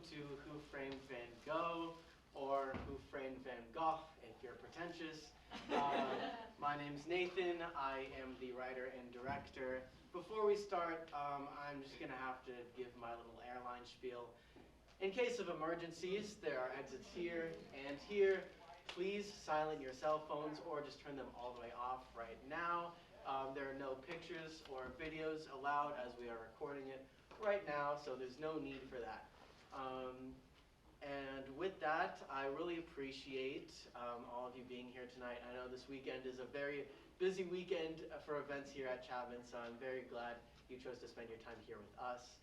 to Who Framed Van Gogh, or Who Framed Van Gogh, if you're pretentious. My name's Nathan. I am the writer and director. Before we start, I'm just going to have to give my little airline spiel. In case of emergencies, there are exits here and here. Please silent your cell phones or just turn them all the way off right now. There are no pictures or videos allowed as we are recording it right now, so there's no need for that. And with that, I really appreciate all of you being here tonight. I know this weekend is a very busy weekend for events here at Chapman, so I'm very glad you chose to spend your time here with us.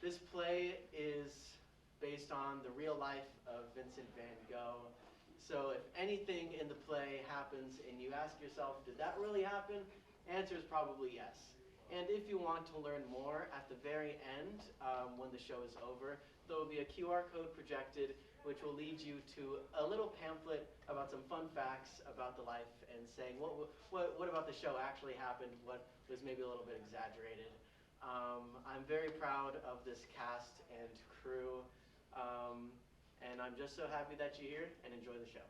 This play is based on the real life of Vincent van Gogh. So if anything in the play happens and you ask yourself, did that really happen? Answer is probably yes. And if you want to learn more, at the very end, when the show is over, there will be a QR code projected, which will lead you to a little pamphlet about some fun facts about the life and saying what about the show actually happened, what was maybe a little bit exaggerated. I'm very proud of this cast and crew, and I'm just so happy that you're here and enjoy the show.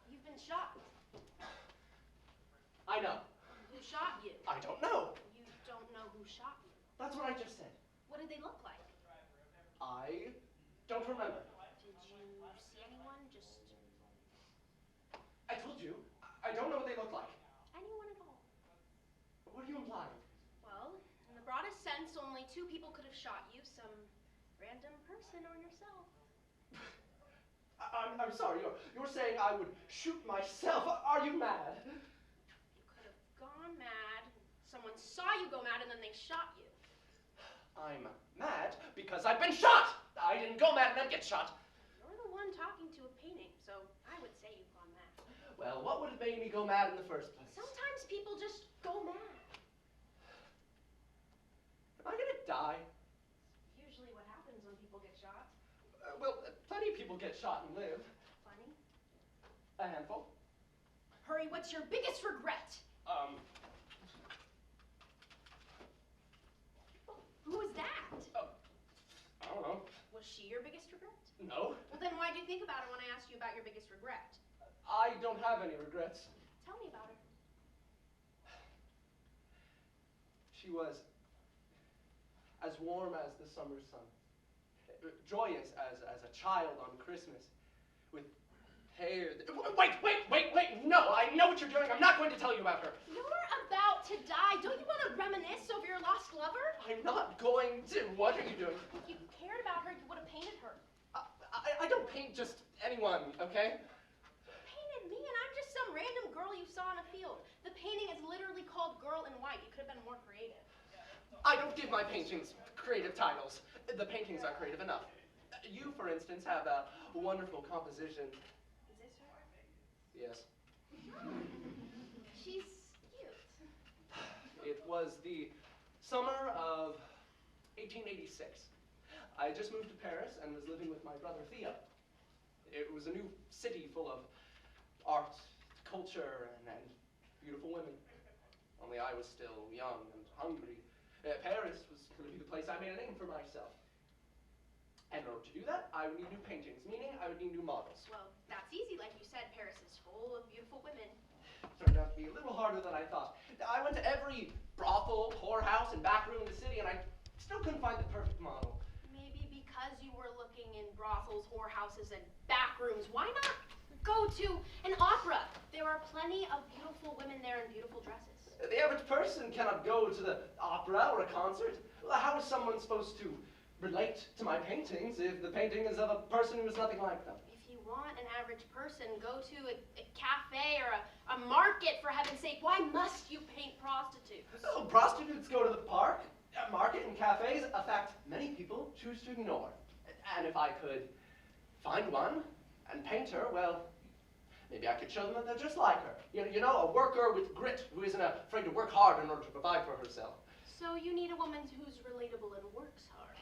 You've been shot. I know. Who shot you? I don't know. You don't know who shot you. That's what I just said. What did they look like? I don't remember. Did you see anyone? Just I told you, I don't know what they look like. anyone at all? What are you implying? Well, in the broadest sense, only two people could have shot you. Some random person or yourself. I'm sorry, you're saying I would shoot myself? Are you mad? You could have gone mad. Someone saw you go mad and then they shot you. I'm mad because I've been shot! I didn't go mad and then get shot. You're the one talking to a painting, so I would say you've gone mad. Well, what would have made me go mad in the first place? Sometimes people just go mad. Am I gonna die? Usually what happens when people get shot. Well, plenty of people get shot and live. Funny. A handful. Hurry, what's your biggest regret? Who was that? I don't know. Was she your biggest regret? No. Well, then why did you think about her when I asked you about your biggest regret? I don't have any regrets. Tell me about her. She was as warm as the summer sun, joyous as a child on Christmas, with hair that... Wait, no, I know what you're doing. I'm not going to tell you about her. You're about to die. Don't you want to reminisce over your lost lover? I'm not going to. What are you doing? If you cared about her, you would have painted her. I don't paint just anyone, okay? You painted me, and I'm just some random girl you saw in a field. The painting is literally called Girl in White. You could have been more creative. I don't give my paintings creative titles. The paintings are creative enough. You, for instance, have a wonderful composition. Is this her? Yes. She's cute. It was the summer of 1886. I had just moved to Paris and was living with my brother Theo. It was a new city full of art, culture, and beautiful women. Only I was still young and hungry. Paris was going to be the place I made a name for myself. And in order to do that, I would need new paintings, meaning I would need new models. Well, that's easy. Like you said, Paris is full of beautiful women. Turned out to be a little harder than I thought. I went to every brothel, whorehouse, and back room in the city, and I still couldn't find the perfect model. Maybe because you were looking in brothels, whorehouses, and back rooms, why not go to an opera? There are plenty of beautiful women there in beautiful dresses. The average person cannot go to the opera or a concert. How is someone supposed to relate to my paintings if the painting is of a person who is nothing like them? If you want an average person, go to a cafe or a market, for heaven's sake. Why must you paint prostitutes? Oh, prostitutes go to the park, market, and cafes, a fact many people choose to ignore. And if I could find one and paint her, well, maybe I could show them that they're just like her. You know, a worker with grit who isn't afraid to work hard in order to provide for herself. So you need a woman who's relatable and works hard.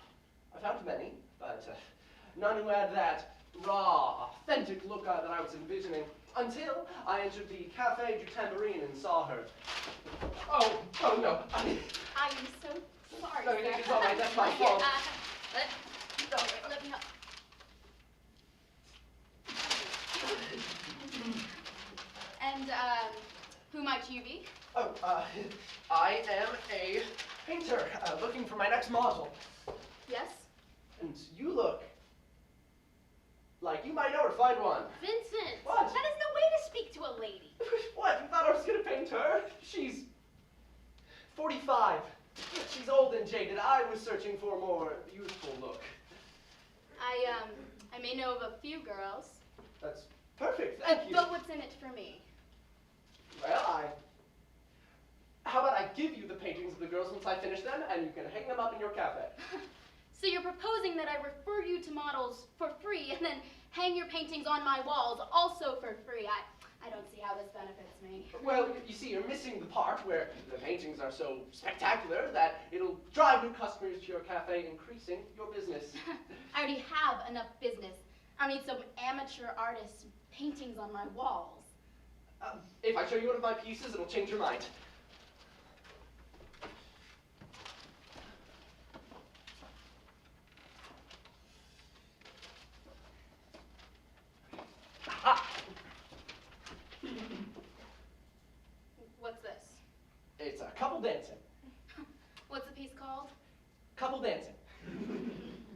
I found many, but none who had that raw, authentic look that I was envisioning until I entered the Café du Tambourine and saw her. Oh no. I'm so sorry. No, it's all right. That's my fault. Let me help. And, who might you be? Oh, I am a painter looking for my next model. Yes? And you look like you might know her. Find one. Vincent! What? That is no way to speak to a lady. What? You thought I was going to paint her? She's 45. She's old and jaded. I was searching for a more youthful look. I may know of a few girls. That's perfect. Thank you. But what's in it for me? Well, how about I give you the paintings of the girls once I finish them, and you can hang them up in your cafe. So you're proposing that I refer you to models for free and then hang your paintings on my walls also for free. I don't see how this benefits me. Well, you see, you're missing the part where the paintings are so spectacular that it'll drive new customers to your cafe, increasing your business. I already have enough business. I don't need some amateur artist paintings on my walls. If I show you one of my pieces, it'll change your mind. Aha! What's this? It's a couple dancing. What's the piece called? Couple dancing.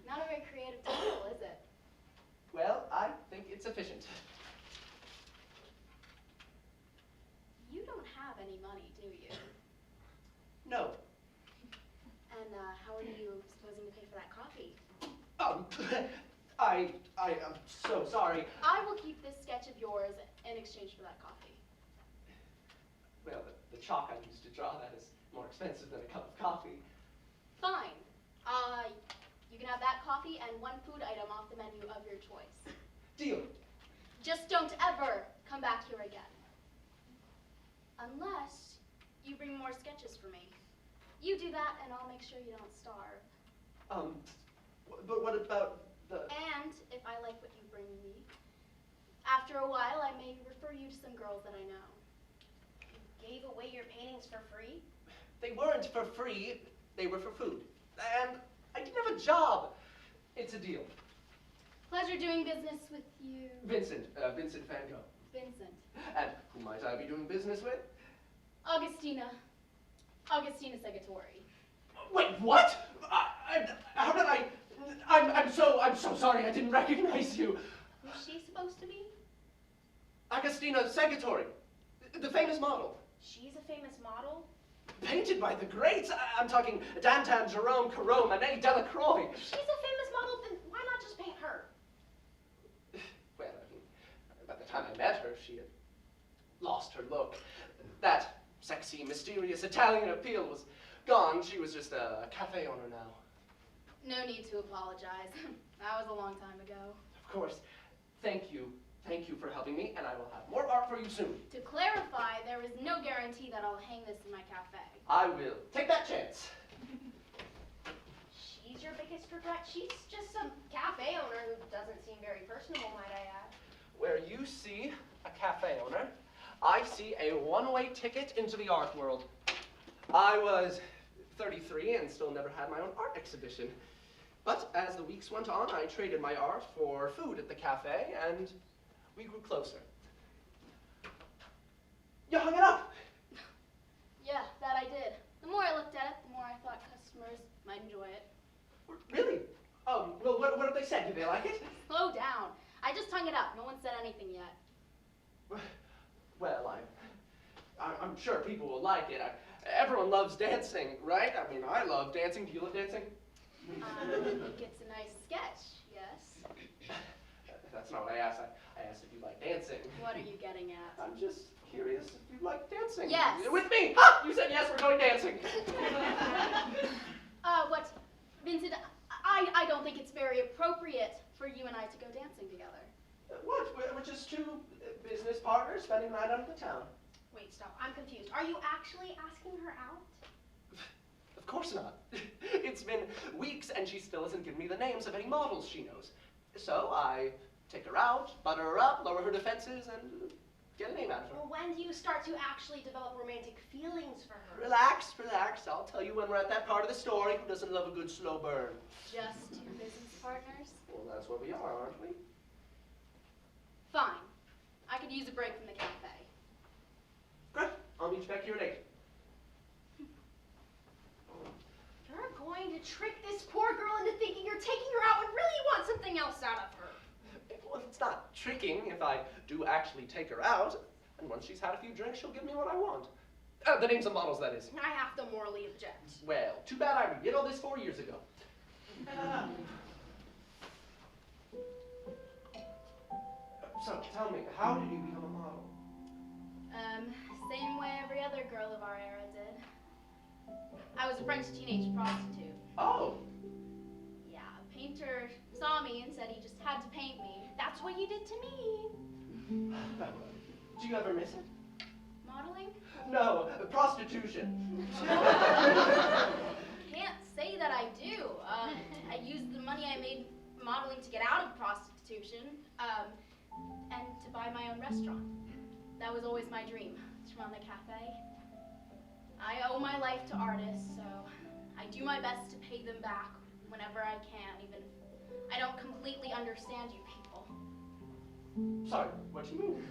Not a very creative title, is it? Well, I think it's efficient. You don't have any money, do you? No. And how are you supposing to pay for that coffee? I'm so sorry. I will keep this sketch of yours in exchange for that coffee. Well, the chalk I used to draw that is more expensive than a cup of coffee. Fine. You can have that coffee and one food item off the menu of your choice. Deal. Just don't ever come back here again. Unless you bring more sketches for me. You do that and I'll make sure you don't starve. But what about the... And if I like what you bring me, after a while I may refer you to some girls that I know. You gave away your paintings for free? They weren't for free, they were for food. And I didn't have a job. It's a deal. Pleasure doing business with you. Vincent Van Gogh. Vincent. And who might I be doing business with? Augustina Segatori. Wait, what? How did I... I'm so sorry, I didn't recognize you. Who's she supposed to be? Agostina Segatori, the famous model. She's a famous model? Painted by the greats. I'm talking Dantan, Jerome, Corot, Manet, Delacroix. If she's a famous model, then why not just paint her? Well, I mean, by the time I met her, she had lost her look. That sexy, mysterious Italian appeal was gone. She was just a cafe owner now. No need to apologize. That was a long time ago. Of course. Thank you. Thank you for helping me, and I will have more art for you soon. To clarify, there is no guarantee that I'll hang this in my cafe. I will take that chance. She's your biggest regret? She's just some cafe owner who doesn't seem very personable, might I add. Where you see a cafe owner, I see a one-way ticket into the art world. I was 33 and still never had my own art exhibition. But as the weeks went on, I traded my art for food at the cafe, and we grew closer. You hung it up! Yeah, that I did. The more I looked at it, the more I thought customers might enjoy it. Really? Well, what have they said? Do they like it? Slow down. I just hung it up. No one said anything yet. Well, I'm sure people will like it. Everyone loves dancing, right? I mean, I love dancing. Do you love dancing? It's a nice sketch, yes? That's not what I asked. I asked if you like dancing. What are you getting at? I'm just curious if you like dancing. Yes. With me! Ha! You said yes, we're going dancing. What? Vincent, I don't think it's very appropriate for you and I to go dancing together. What? We're just two business partners spending the night out of the town. Wait, stop. I'm confused. Are you actually asking her out? Of Of course not. It's been weeks and she still hasn't given me the names of any models she knows. So I take her out, butter her up, lower her defenses, and get a name out of her. Well, when do you start to actually develop romantic feelings for her? Relax, relax. I'll tell you when we're at that part of the story. Who doesn't love a good slow burn? Just two business partners? Well, that's what we are, aren't we? Fine. I could use a break from the cafe. Great. I'll meet you back here at 8. You're going to trick this poor girl into thinking you're taking her out when really you want something else out of her. Well, it's not tricking if I do actually take her out. And once she's had a few drinks, she'll give me what I want. The names of models, that is. I have to morally object. Well, too bad I did all this 4 years ago. So, tell me, how did you become a model? Same way every other girl of our era did. I was a French teenage prostitute. Oh, Yeah, a painter saw me and said he just had to paint me. That's what you did to me. do you ever miss it? Modeling? No, prostitution. Can't say that I do. I used the money I made modeling to get out of prostitution, and to buy my own restaurant. That was always my dream, to run the cafe. I owe my life to artists, so I do my best to pay them back whenever I can, even if I don't completely understand you people. Sorry, what do you mean?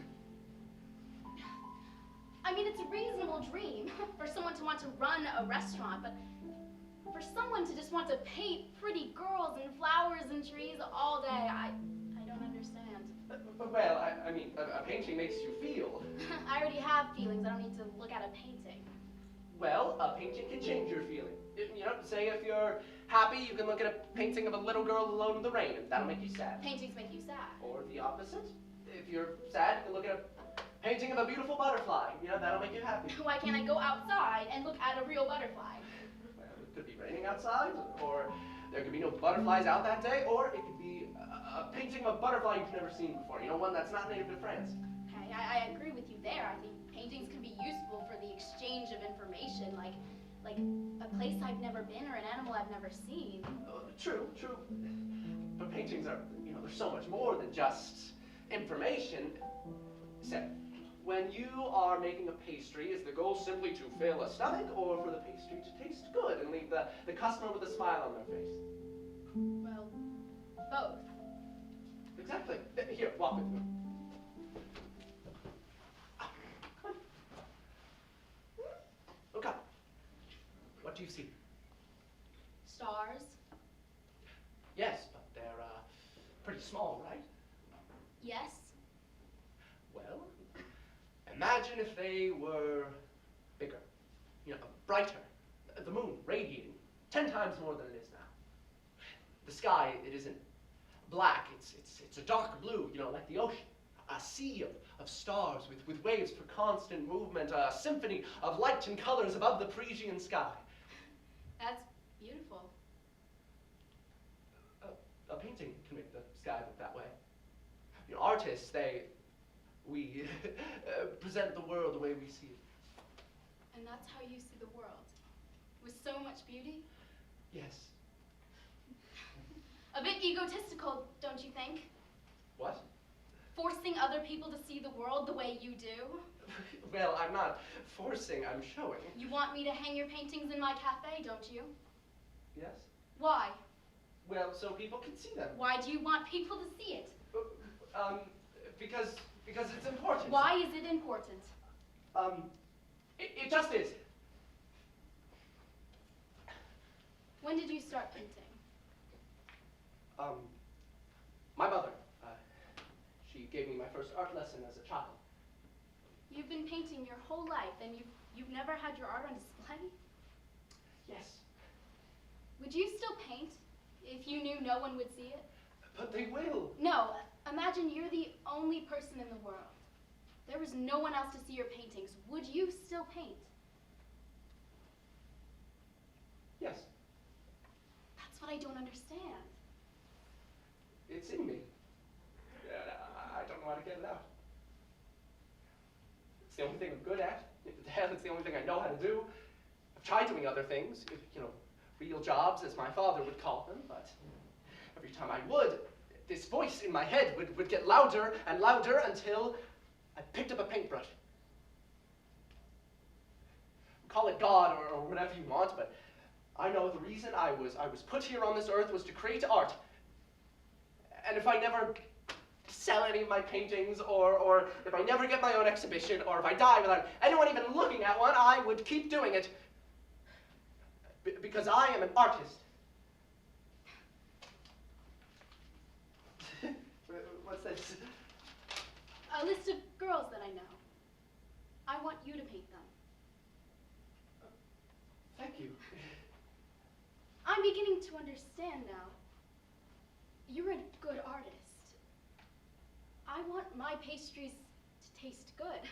I mean, it's a reasonable dream for someone to want to run a restaurant, but for someone to just want to paint pretty girls and flowers and trees all day, I don't understand. Well, I mean, a painting makes you feel. I already have feelings. I don't need to look at a painting. Well, a painting can change your feeling. You know, say if you're happy, you can look at a painting of a little girl alone in the rain, and that'll make you sad. Paintings make you sad. Or the opposite. If you're sad, you can look at a painting of a beautiful butterfly. You know, that'll make you happy. Why can't I go outside and look at a real butterfly? Well, it could be raining outside, or there could be no butterflies out that day, or it could be a painting of a butterfly you've never seen before. You know, one that's not native to France. Okay, I agree with you there. I think paintings can be useful for the exchange of information, like a place I've never been or an animal I've never seen. True, true. But paintings are, you know, they're so much more than just information. Say, when you are making a pastry, is the goal simply to fill a stomach, or for the pastry to taste good and leave the customer with a smile on their face? Well, both. Exactly. Here, walk with me. Look up. What do you see? Stars? Yes, but they're pretty small, right? Yes. Well, imagine if they were bigger, you know, brighter. The moon radiating 10 times more than it is now. The sky, it isn't black, it's a dark blue, you know, like the ocean. A sea of stars with waves for constant movement, a symphony of light and colors above the Parisian sky. That's beautiful. A painting can make the sky look that way. You know, artists, we present the world the way we see it. And that's how you see the world? With so much beauty? Yes. A bit egotistical, don't you think? What? Forcing other people to see the world the way you do? Well, I'm not forcing, I'm showing. You want me to hang your paintings in my cafe, don't you? Yes? Why? Well, so people can see them. Why do you want people to see it? Because it's important. Why is it important? It just is. When did you start painting? My mother, she gave me my first art lesson as a child. You've been painting your whole life, and you've never had your art on display? Yes. Would you still paint if you knew no one would see it? But they will. No, imagine you're the only person in the world. There was no one else to see your paintings. Would you still paint? Yes. That's what I don't understand. It's in me. I don't know how to get it out. It's the only thing I'm good at. Hell, it's the only thing I know how to do. I've tried doing other things, you know, real jobs, as my father would call them, but every time I would, this voice in my head would get louder and louder until I picked up a paintbrush. Call it God or whatever you want, but I know the reason I was put here on this earth was to create art. And if I never sell any of my paintings, or if I never get my own exhibition, or if I die without anyone even looking at one, I would keep doing it. Because I am an artist. What's this? A list of girls that I know. I want you to paint them. Thank you. I'm beginning to understand now. You're a good artist. I want my pastries to taste good.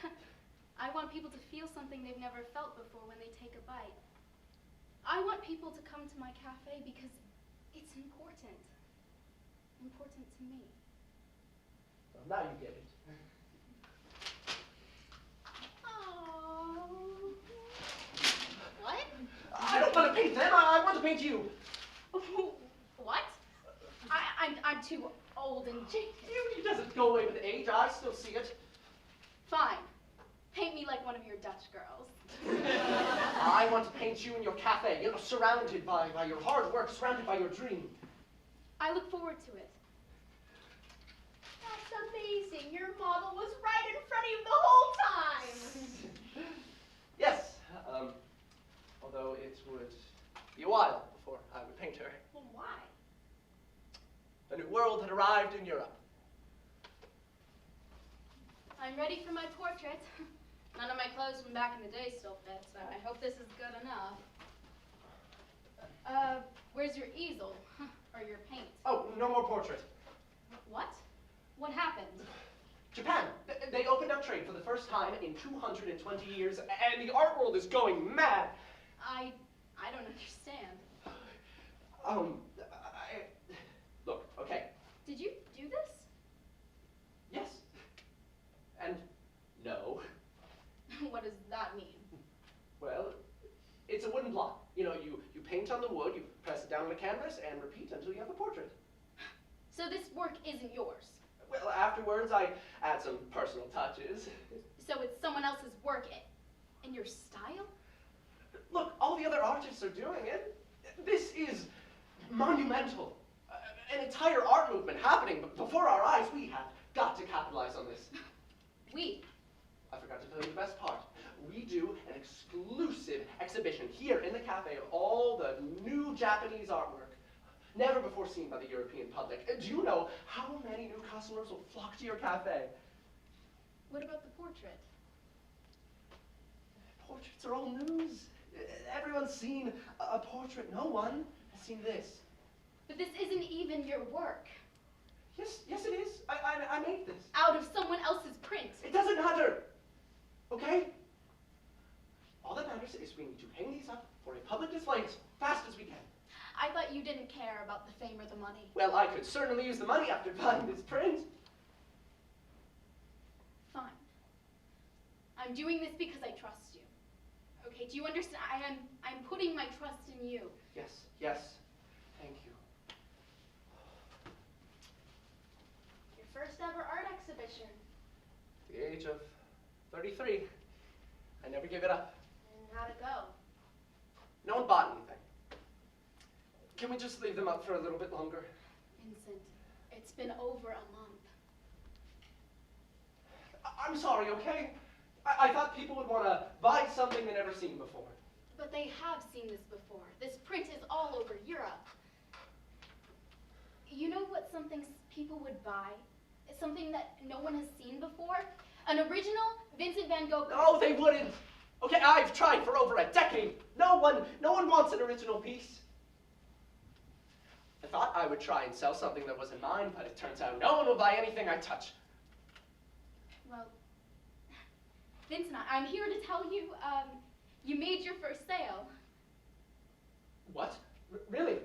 I want people to feel something they've never felt before when they take a bite. I want people to come to my cafe because it's important. Important to me. Well, now you get it. Oh. What? I don't want to paint them. I want to paint you. What? I'm too old and jaded. Beauty doesn't go away with age. I still see it. Fine. Paint me like one of your Dutch girls. I want to paint you in your cafe, you know, surrounded by your hard work, surrounded by your dream. I look forward to it. That's amazing. Your model was right in front of you the whole time. Yes, although it would be a while before I would paint her. Well, why? A new world had arrived in Europe. I'm ready for my portrait. None of my clothes from back in the day still fit, so I hope this is good enough. Where's your easel? Or your paint? Oh, no more portrait. What? What happened? Japan, they opened up trade for the first time in 220 years, and the art world is going mad. I don't understand. Look, okay. Did you do this? Yes. And no. What does that mean? Well, it's a wooden block. You know, you paint on the wood, you press it down on the canvas, and repeat until you have a portrait. So this work isn't yours? Well, afterwards, I add some personal touches. So it's someone else's work in your style? Look, all the other artists are doing it. This is monumental. An entire art movement happening before our eyes. We have got to capitalize on this. We? I forgot to tell you the best part. We do an exclusive exhibition here in the cafe of all the new Japanese artwork, never before seen by the European public. Do you know how many new customers will flock to your cafe? What about the portrait? Portraits are old news. Everyone's seen a portrait. No one has seen this. But this isn't even your work. Yes it is. I made this. Out of someone else's print. It doesn't matter. Okay? All that matters is we need to hang these up for a public display as fast as we can. I thought you didn't care about the fame or the money. Well, I could certainly use the money after buying this print. Fine. I'm doing this because I trust you. Okay, do you understand? I'm putting my trust in you. Yes. Thank you. Your first ever art exhibition. At the age of 33, I never gave it up. And how'd it go? No one bought anything. Can we just leave them up for a little bit longer? Vincent, it's been over a month. I'm sorry, okay? I thought people would want to buy something they've never seen before. But they have seen this before. This print is all over Europe. You know what something people would buy? It's something that no one has seen before? An original Vincent van Gogh. No, they wouldn't. Okay, I've tried for over a decade. No one wants an original piece. I thought I would try and sell something that wasn't mine, but it turns out no one will buy anything I touch. Well, Vincent, I'm here to tell you, you made your first sale. What? Really?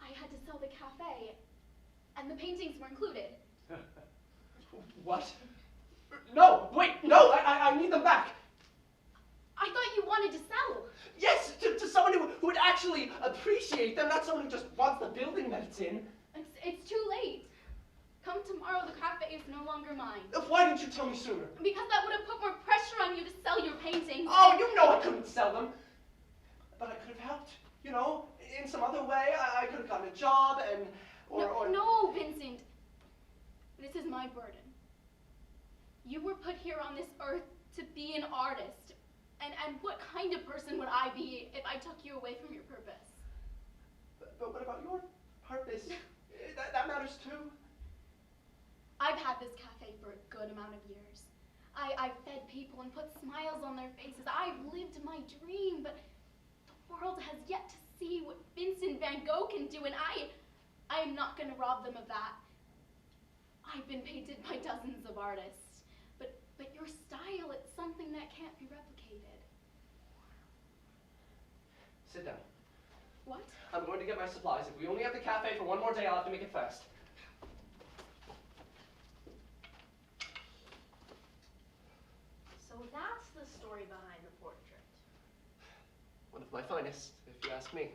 I had to sell the cafe, and the paintings were included. What? No, wait, no, I need them back. I thought you wanted to sell them. actually appreciate them, not someone who just wants the building that it's in. It's too late. Come tomorrow, the cafe is no longer mine. Why didn't you tell me sooner? Because that would have put more pressure on you to sell your paintings. Oh, you know I couldn't sell them. But I could have helped, you know, in some other way. I could have gotten a job and, No, Vincent. This is my burden. You were put here on this earth to be an artist. And what kind of person would I be if I took you away from your purpose? But what about your purpose? That matters too. I've had this cafe for a good amount of years. I've fed people and put smiles on their faces. I've lived my dream, but the world has yet to see what Vincent van Gogh can do, and I am not going to rob them of that. I've been painted by dozens of artists, but your style, it's something that can't be replicated. Sit down. What? I'm going to get my supplies. If we only have the cafe for one more day, I'll have to make it fast. So that's the story behind the portrait. One of my finest, if you ask me.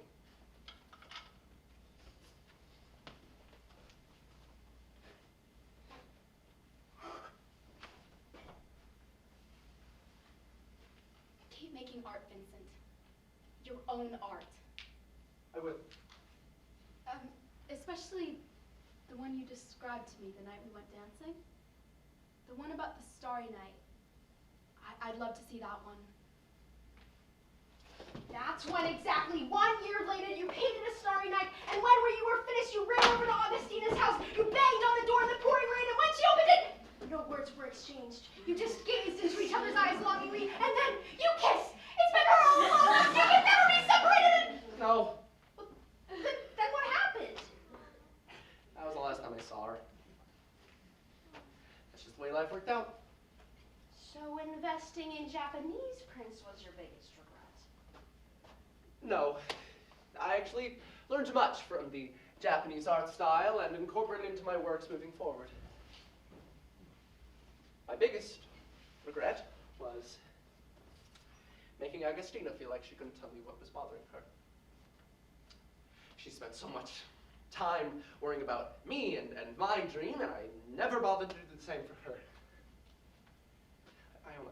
Keep making art, Vincent. Your own art. I will. Especially the one you described to me the night we went dancing. The one about the starry night. I'd love to see that one. That's when exactly 1 year later you painted a starry night, and when you were finished, you ran over to Augustina's house, you banged on the door in the pouring rain, and when she opened it, no words were exchanged. You just gazed into each other's eyes longingly, and then you kissed. It's been her all along. You can never be separated. No. Then what happened? That was the last time I saw her. That's just the way life worked out. So investing in Japanese prints was your biggest regret? No. I actually learned much from the Japanese art style and incorporated it into my works moving forward. My biggest regret was making Agustina feel like she couldn't tell me what was bothering her. She spent so much time worrying about me and my dream, and I never bothered to do the same for her.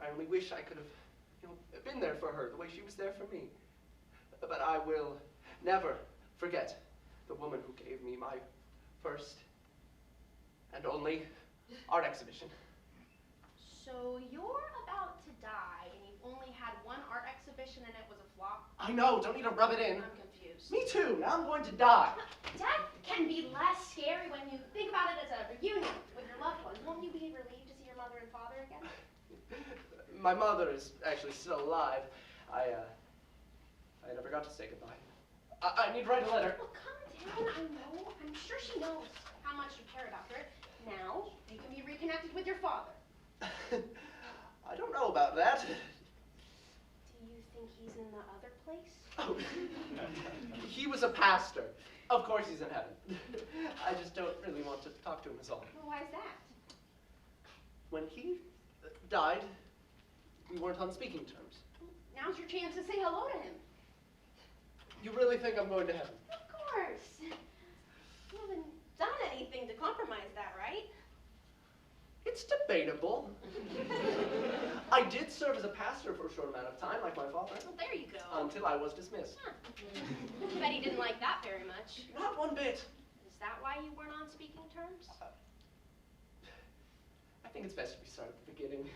I only wish I could have, you know, been there for her the way she was there for me. But I will never forget the woman who gave me my first and only art exhibition. So you're about to die, and you've only had one art exhibition, and it was a flop? I know, don't need to rub it in. I'm confused. Me too, now I'm going to die. Death can be less scary when you think about it as a reunion with your loved ones. Won't you be relieved to see your mother and father again? My mother is actually still alive. I never got to say goodbye. I need to write a letter. Well, calm down. I know. I'm sure she knows how much you care about her. Now, you can be reconnected with your father. I don't know about that. Do you think he's in the other place? Oh. He was a pastor. Of course he's in heaven. I just don't really want to talk to him as all. Well, why is that? When he died, we weren't on speaking terms. Now's your chance to say hello to him. You really think I'm going to heaven? Of course. You haven't done anything to compromise that, right? It's debatable. I did serve as a pastor for a short amount of time, like my father. Well, there you go. Until I was dismissed. Huh. Bet he didn't like that very much. Not one bit. Is that why you weren't on speaking terms? I think it's best if we start at the beginning.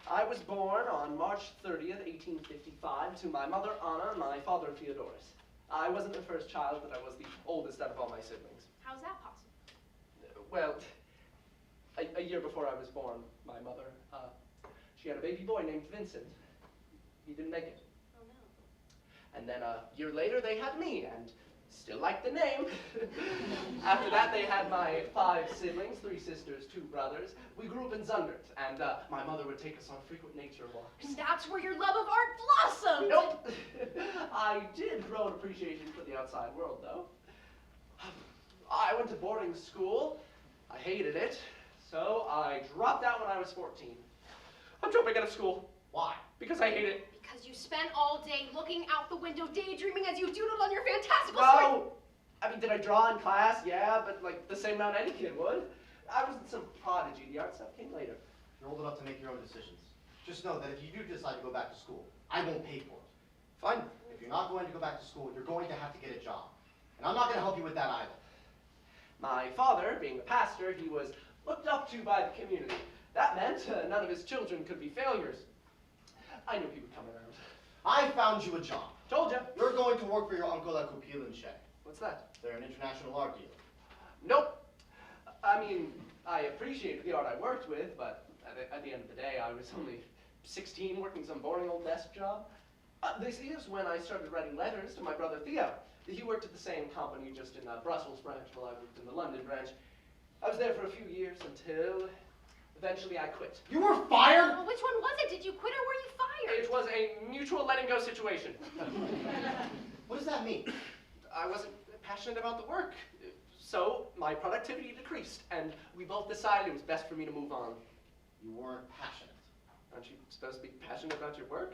I was born on March 30th, 1855, to my mother, Anna, and my father, Theodorus. I wasn't the first child, but I was the oldest out of all my siblings. How's that possible? Well, a year before I was born, my mother, she had a baby boy named Vincent. He didn't make it. Oh, no. And then a year later, they had me, and still liked the name. After that, they had my 5 siblings, 3 sisters, 2 brothers. We grew up in Zundert, and my mother would take us on frequent nature walks. And that's where your love of art blossomed! Nope. I did grow an appreciation for the outside world, though. I went to boarding school. I hated it, so I dropped out when I was 14. I'm dropping out of school. Why? Because I hate it. Because because you spent all day looking out the window daydreaming as you doodled on your fantastical story. No! I mean, did I draw in class? Yeah, but like the same amount any kid would. I wasn't some prodigy. The art stuff came later. You're old enough to make your own decisions. Just know that if you do decide to go back to school, I won't pay for it. Fine. If you're not going to go back to school, you're going to have to get a job. And I'm not going to help you with that either. My father, being a pastor, he was looked up to by the community. That meant none of his children could be failures. I knew he would come around. I found you a job. Told ya. You're going to work for your uncle at Coupil and Shea. What's that? They're an international art dealer. Nope. I mean, I appreciated the art I worked with, but at the end of the day, I was only 16 working some boring old desk job. This is when I started writing letters to my brother Theo. He worked at the same company, just in the Brussels branch, while I worked in the London branch. I was there for a few years until eventually I quit. You were fired? Well, which one was it? Did you quit or were you fired? It was a mutual letting go situation. What does that mean? I wasn't passionate about the work, so my productivity decreased, and we both decided it was best for me to move on. You weren't passionate. Aren't you supposed to be passionate about your work?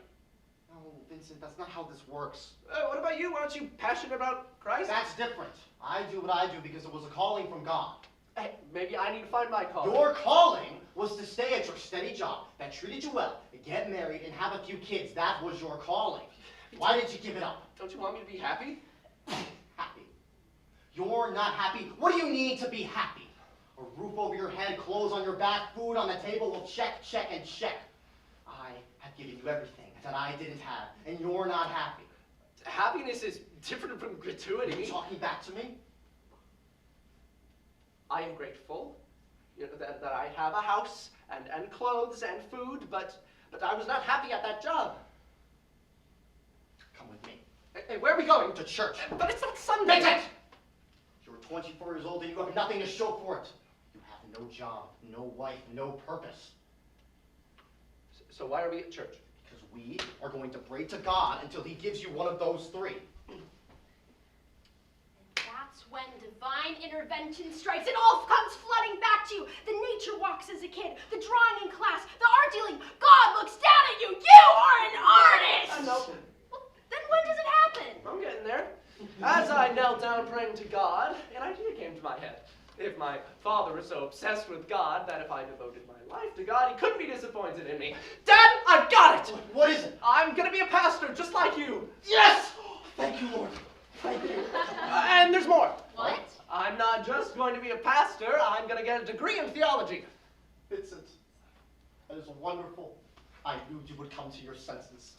No, Vincent, that's not how this works. What about you? Aren't you passionate about Christ? That's different. I do what I do because it was a calling from God. Hey, maybe I need to find my calling. Your calling was to stay at your steady job that treated you well, get married, and have a few kids. That was your calling. Why did you give it up? Don't you want me to be happy? Happy. You're not happy. What do you need to be happy? A roof over your head, clothes on your back, food on the table. Well, check, check, and check. I have given you everything that I didn't have, and you're not happy. Happiness is different from Are gratuity. you talking back to me? I am grateful, that I have a house and clothes and food, but I was not happy at that job. Come with me. Hey, where are we going? To church. But it's not Sunday. Vincent! You're 24 years old and you have nothing to show for it. You have no job, no wife, no purpose. So why are we at church? Because we are going to pray to God until he gives you one of those three. That's when divine intervention strikes. It all comes flooding back to you. The nature walks as a kid, the drawing in class, the art dealing. God looks down at you. You are an artist! No. Well, then when does it happen? I'm getting there. As I knelt down praying to God, an idea came to my head. If my father was so obsessed with God that if I devoted my life to God, he couldn't be disappointed in me. Dad, I've got it! What is it? I'm gonna be a pastor, just like you. Yes! Thank you, Lord. Thank you. And there's more. What? I'm not just going to be a pastor, I'm gonna get a degree in theology. Vincent, that is wonderful. I knew you would come to your senses.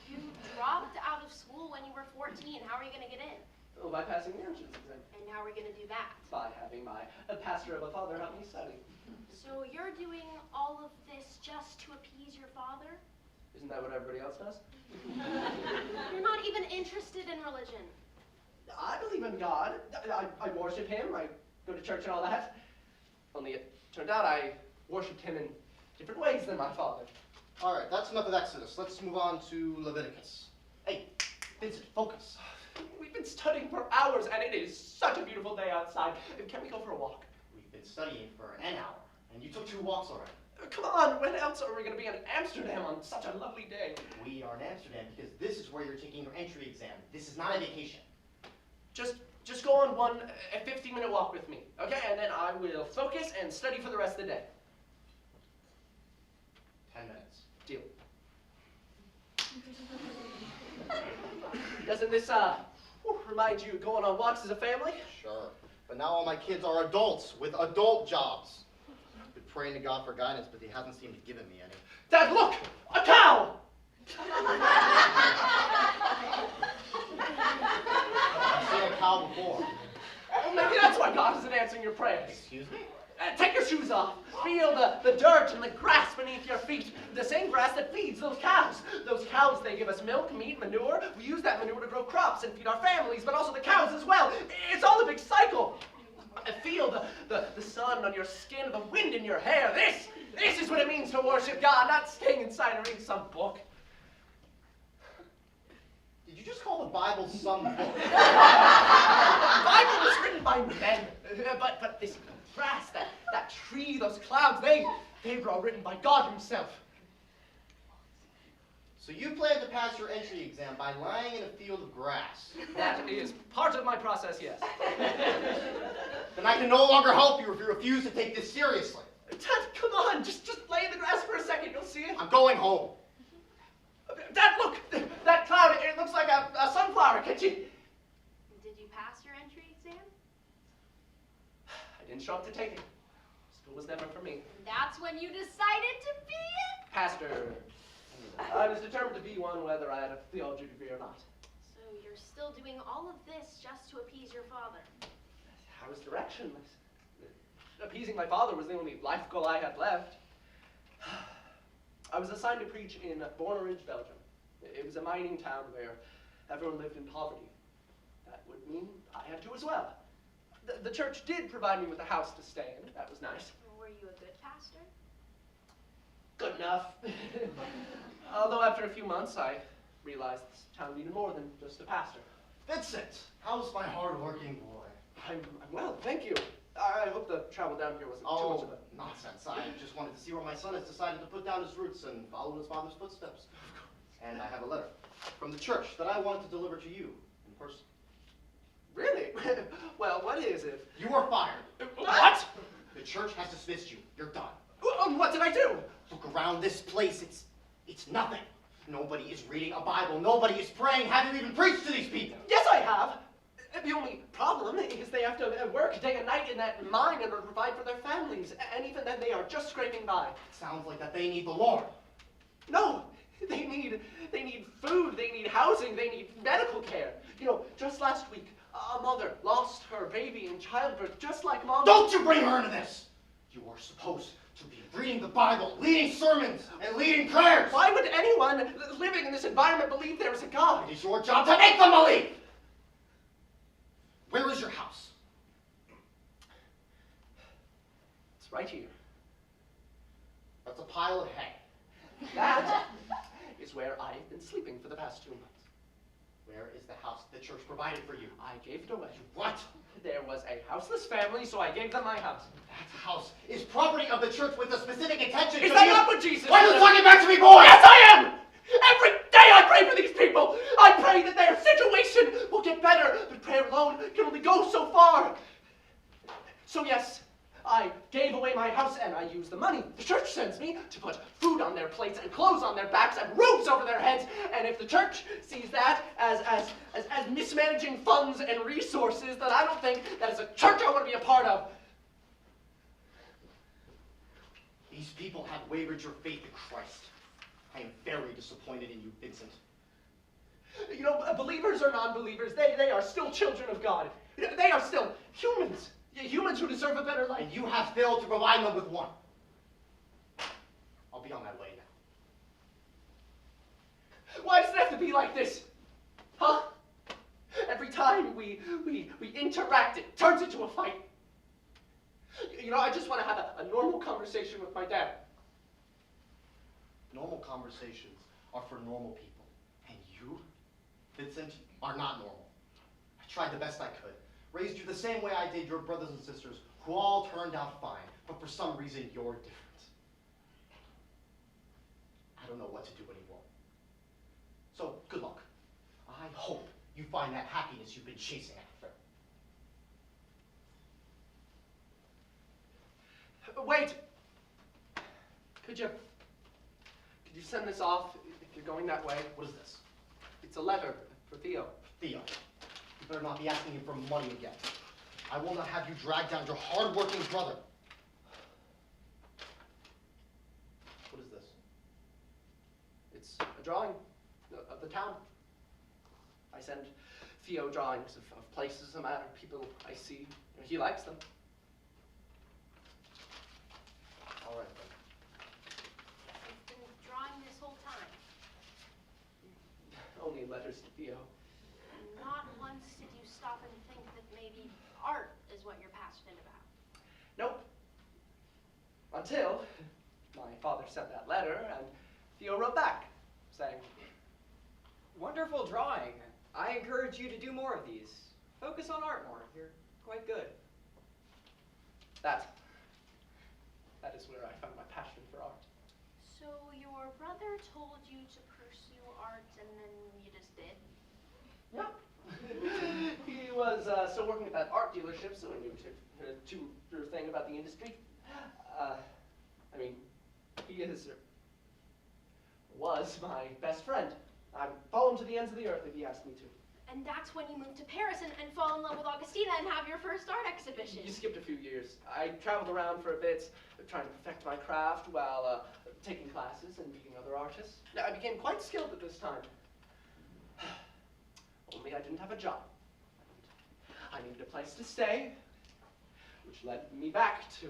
You dropped out of school when you were 14. How are you going to get in? Oh, by passing the entrance exam. And how are we going to do that? By having my pastor of a father help me study. So you're doing all of this just to appease your father? Isn't that what everybody else does? You're not even interested in religion. I believe in God. I worship him. I go to church and all that. Only it turned out I worshipped him in different ways than my father. All right, that's enough of Exodus. Let's move on to Leviticus. Hey, Vincent, focus. We've been studying for hours, and it is such a beautiful day outside. Can we go for a walk? We've been studying for an hour, and you took 2 walks already. Come on, when else are we going to be in Amsterdam on such a lovely day? We are in Amsterdam because this is where you're taking your entry exam. This is not a vacation. Just go on one 15-minute walk with me, okay? And then I will focus and study for the rest of the day. 10 minutes. Deal. Doesn't this remind you of going on walks as a family? Sure. But now all my kids are adults with adult jobs. I've been praying to God for guidance, but he hasn't seemed to give me any. Dad, look! A cow! I've seen a cow before. Well, maybe that's why God isn't answering your prayers. Excuse me? Take your shoes off. Feel the dirt and the grass beneath your feet. The same grass that feeds those cows. Those cows, they give us milk, meat, manure. We use that manure to grow crops and feed our families, but also the cows as well. It's all a big cycle. Feel the sun on your skin, the wind in your hair. This is what it means to worship God, not staying inside and reading some book. Did you just call the Bible some book? The Bible was written by men, but this grass, that tree, those clouds, they were all written by God himself. So you plan to pass your entry exam by lying in a field of grass. That is part of my process, yes. Then I can no longer help you if you refuse to take this seriously. Dad, come on, just lay in the grass for a second, you'll see it. I'm going home. Dad, look, that cloud, it looks like a sunflower, can't you? Did you pass your entry exam? I didn't show up to take it. School was never for me. And that's when you decided to be it? Pastor. I was determined to be one whether I had a theology degree or not. So you're still doing all of this just to appease your father? I was directionless. Appeasing my father was the only life goal I had left. I was assigned to preach in Borneridge, Belgium. It was a mining town where everyone lived in poverty. That would mean I had to as well. The church did provide me with a house to stay in. That was nice. Were you a good pastor? Good enough. Although after a few months, I realized this town needed more than just a pastor. Vincent, how's my hard-working boy? I'm well, thank you. I hope the travel down here wasn't too much of a... Nonsense. I just wanted to see where my son has decided to put down his roots and follow in his father's footsteps. And I have a letter from the church that I want to deliver to you in person. Really? Well, what is it? You are fired. What? The church has dismissed you. You're done. What did I do? Look around this place. It's nothing. Nobody is reading a Bible. Nobody is praying. Have you even preached to these people? Yes, I have. The only problem is they have to work day and night in that mine in order to provide for their families. And even then, they are just scraping by. It sounds like that they need the Lord. No, they need food, they need housing, they need medical care. You know, just last week, a mother lost her baby in childbirth, just like Mom. Don't you bring her into this! You are supposed to be reading the Bible, leading sermons, and leading prayers. Why would anyone living in this environment believe there is a God? It is your job to make them believe! Where is your house? It's right here. That's a pile of hay. That is where I've been sleeping for the past 2 months. Where is the house the church provided for you? I gave it away. What? There was a houseless family, so I gave them my house. That house is property of the church with a specific intention. Is to that use- not what Jesus Why are you said? talking back to me, boy? Yes, I am! Every day I pray for these people. I pray that their situation will get better, but prayer alone can only go so far. So yes, I gave away my house and I used the money the church sends me to put food on their plates and clothes on their backs and roofs over their heads. And if the church sees that as mismanaging funds and resources, then I don't think that is a church I want to be a part of. These people have wavered your faith in Christ. I am very disappointed in you, Vincent. You know, believers or non-believers, they are still children of God. They are still humans. Humans who deserve a better life. And you have failed to provide them with one. I'll be on my way now. Why does it have to be like this? Huh? Every time we interact, it turns into a fight. You know, I just want to have a normal conversation with my dad. Normal conversations are for normal people. And you, Vincent, are not normal. I tried the best I could. Raised you the same way I did your brothers and sisters, who all turned out fine, but for some reason you're different. I don't know what to do anymore. So, good luck. I hope you find that happiness you've been chasing after. Wait! Could you send this off if you're going that way? What is this? It's a letter for Theo. Theo, you better not be asking him for money again. I will not have you drag down your hard-working brother. What is this? It's a drawing of the town. I send Theo drawings of places I'm at or people I see. He likes them. All right, then. You've been drawing this whole time. Only letters to Theo. Not once did you stop and think that maybe art is what you're passionate about. Nope. Until my father sent that letter and Theo wrote back saying, Wonderful drawing. I encourage you to do more of these. Focus on art more. You're quite good. that is where I found my passion for art. So your brother told you to pursue was still working at that art dealership, so I knew your thing about the industry. I mean, he is, or was my best friend. I'd follow him to the ends of the earth if he asked me to. And that's when you moved to Paris and fall in love with Augustina and have your first art exhibition. You skipped a few years. I traveled around for a bit, trying to perfect my craft while taking classes and meeting other artists. I became quite skilled at this time. Only I didn't have a job. I needed a place to stay, which led me back to...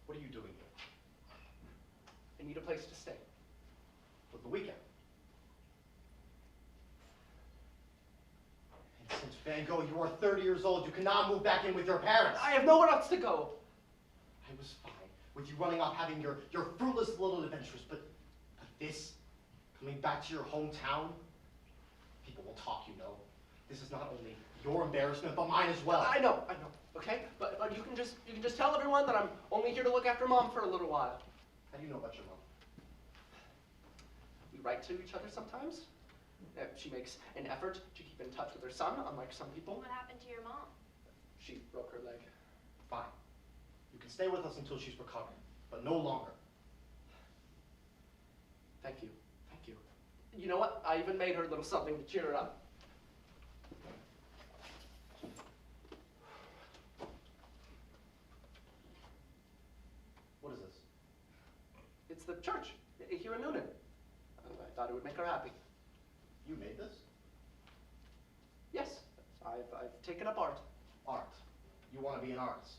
What are you doing here? I need a place to stay. For the weekend? And since Van Gogh, you are 30 years old. You cannot move back in with your parents. I have nowhere else to go. I was fine with you running off having your fruitless little adventures, but this, coming back to your hometown, people will talk, you know. This is not only your embarrassment, but mine as well. I know, okay? But you can just tell everyone that I'm only here to look after Mom for a little while. How do you know about your mom? We write to each other sometimes. She makes an effort to keep in touch with her son, unlike some people. What happened to your mom? She broke her leg. Fine. You can stay with us until she's recovered, but no longer. Thank you. Thank you. You know what? I even made her a little something to cheer her up. What is this? It's the church here in Noonan. I thought it would make her happy. You made this? Yes, I've taken up art. Art. You want to be an artist.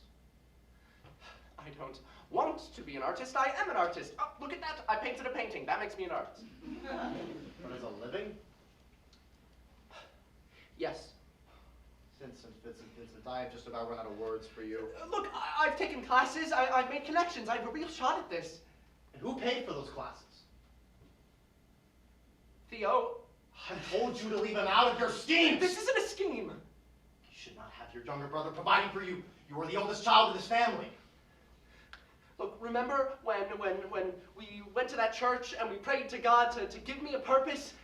I don't want to be an artist. I am an artist. Oh, look at that. I painted a painting. That makes me an artist. But as a living? Yes. Vincent, I have just about run out of words for you. Look, I've taken classes. I've made connections. I have a real shot at this. And who paid for those classes? Theo. I told you to leave him out of your schemes! This isn't a scheme. You should not have your younger brother providing for you. You are the oldest child of this family. Look, remember when we went to that church and we prayed to God to give me a purpose?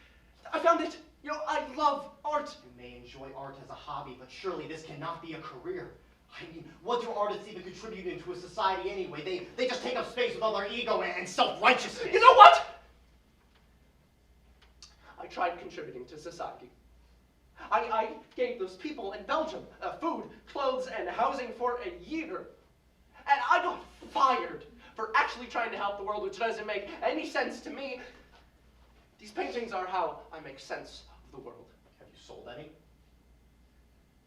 I found it. You know, I love art. You may enjoy art as a hobby, but surely this cannot be a career. I mean, what do artists even contribute into a society anyway? They just take up space with all their ego and self-righteousness. You know what? I tried contributing to society. I gave those people in Belgium food, clothes, and housing for a year. And I got fired for actually trying to help the world, which doesn't make any sense to me. These paintings are how I make sense of the world. Have you sold any?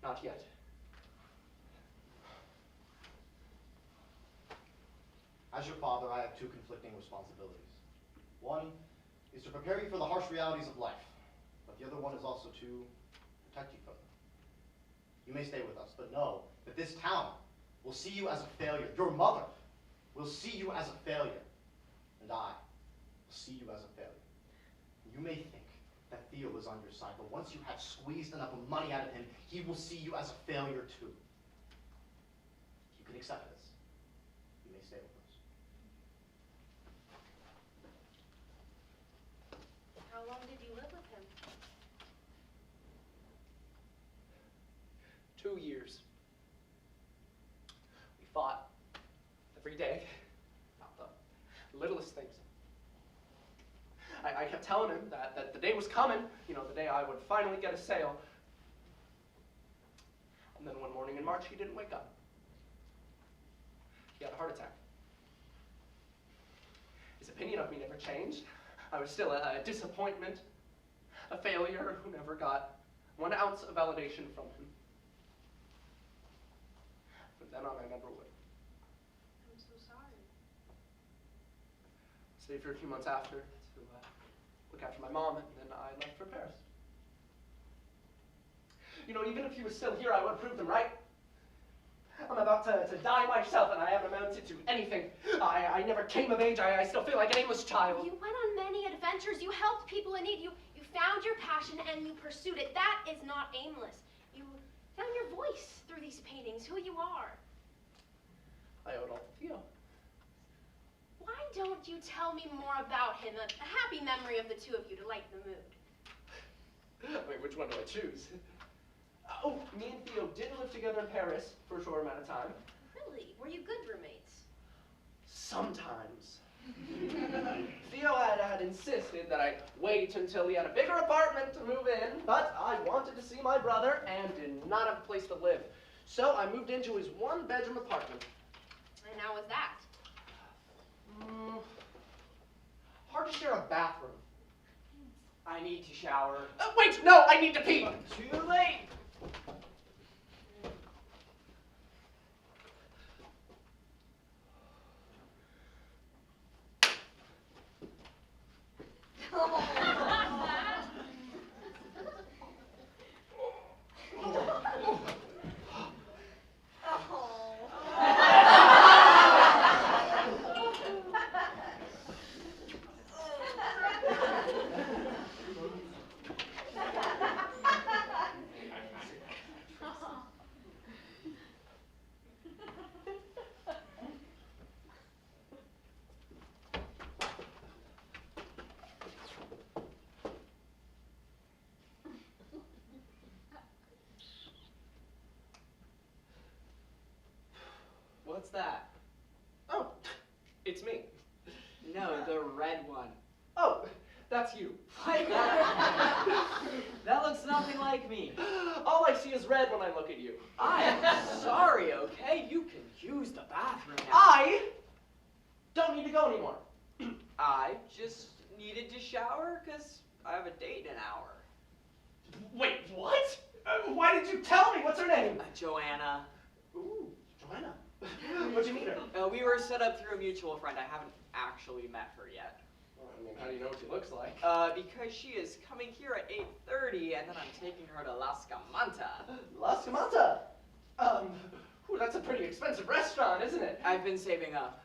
Not yet. As your father, I have two conflicting responsibilities. One is to prepare you for the harsh realities of life, but the other one is also to protect you from them. You may stay with us, but know that this town will see you as a failure. Your mother will see you as a failure, and I will see you as a failure. You may think that Theo is on your side, but once you have squeezed enough money out of him, he will see you as a failure too. You can accept this. You may stay with us. How long did you live with him? 2 years. We fought every day about the littlest things. I kept telling him that the day was coming, you know, the day I would finally get a sale. And then one morning in March, he didn't wake up. He had a heart attack. His opinion of me never changed. I was still a disappointment, a failure who never got 1 ounce of validation from him. From then on, I never would. I'm so sorry. Stayed for a few months after to look after my mom, and then I left for Paris. You know, even if he was still here, I would prove them right. I'm about to die myself, and I haven't amounted to anything. I never came of age. I still feel like an aimless child. You went on many adventures. You helped people in need. You found your passion and you pursued it. That is not aimless. You found your voice through these paintings, who you are. I owe it all to Theo. Why don't you tell me more about him? A happy memory of the two of you to lighten the mood. Wait, which one do I choose? Oh, me and Theo did live together in Paris for a short amount of time. Really? Were you good roommates? Sometimes. Theo had insisted that I wait until he had a bigger apartment to move in, but I wanted to see my brother and did not have a place to live. So I moved into his one-bedroom apartment. And how was that? Hard to share a bathroom. I need to shower. Wait, no, I need to pee. Too late. What's that? Oh, it's me. No, the red one. Oh, that's you. Like that? That looks nothing like me. All I see is red when I look at you. I'm sorry, okay? You can use the bathroom now. I don't need to go anymore. I just needed to shower because I have a date in an hour. Wait, what? Why did you tell me? What's her name? Joanna. Ooh, Joanna. What'd you meet her? We were set up through a mutual friend. I haven't actually met her yet. Well, I mean, how do you know what she looks like? Because she is coming here at 8:30, and then I'm taking her to Las Camanta. La Scamata. Ooh, that's a pretty expensive restaurant, isn't it? I've been saving up.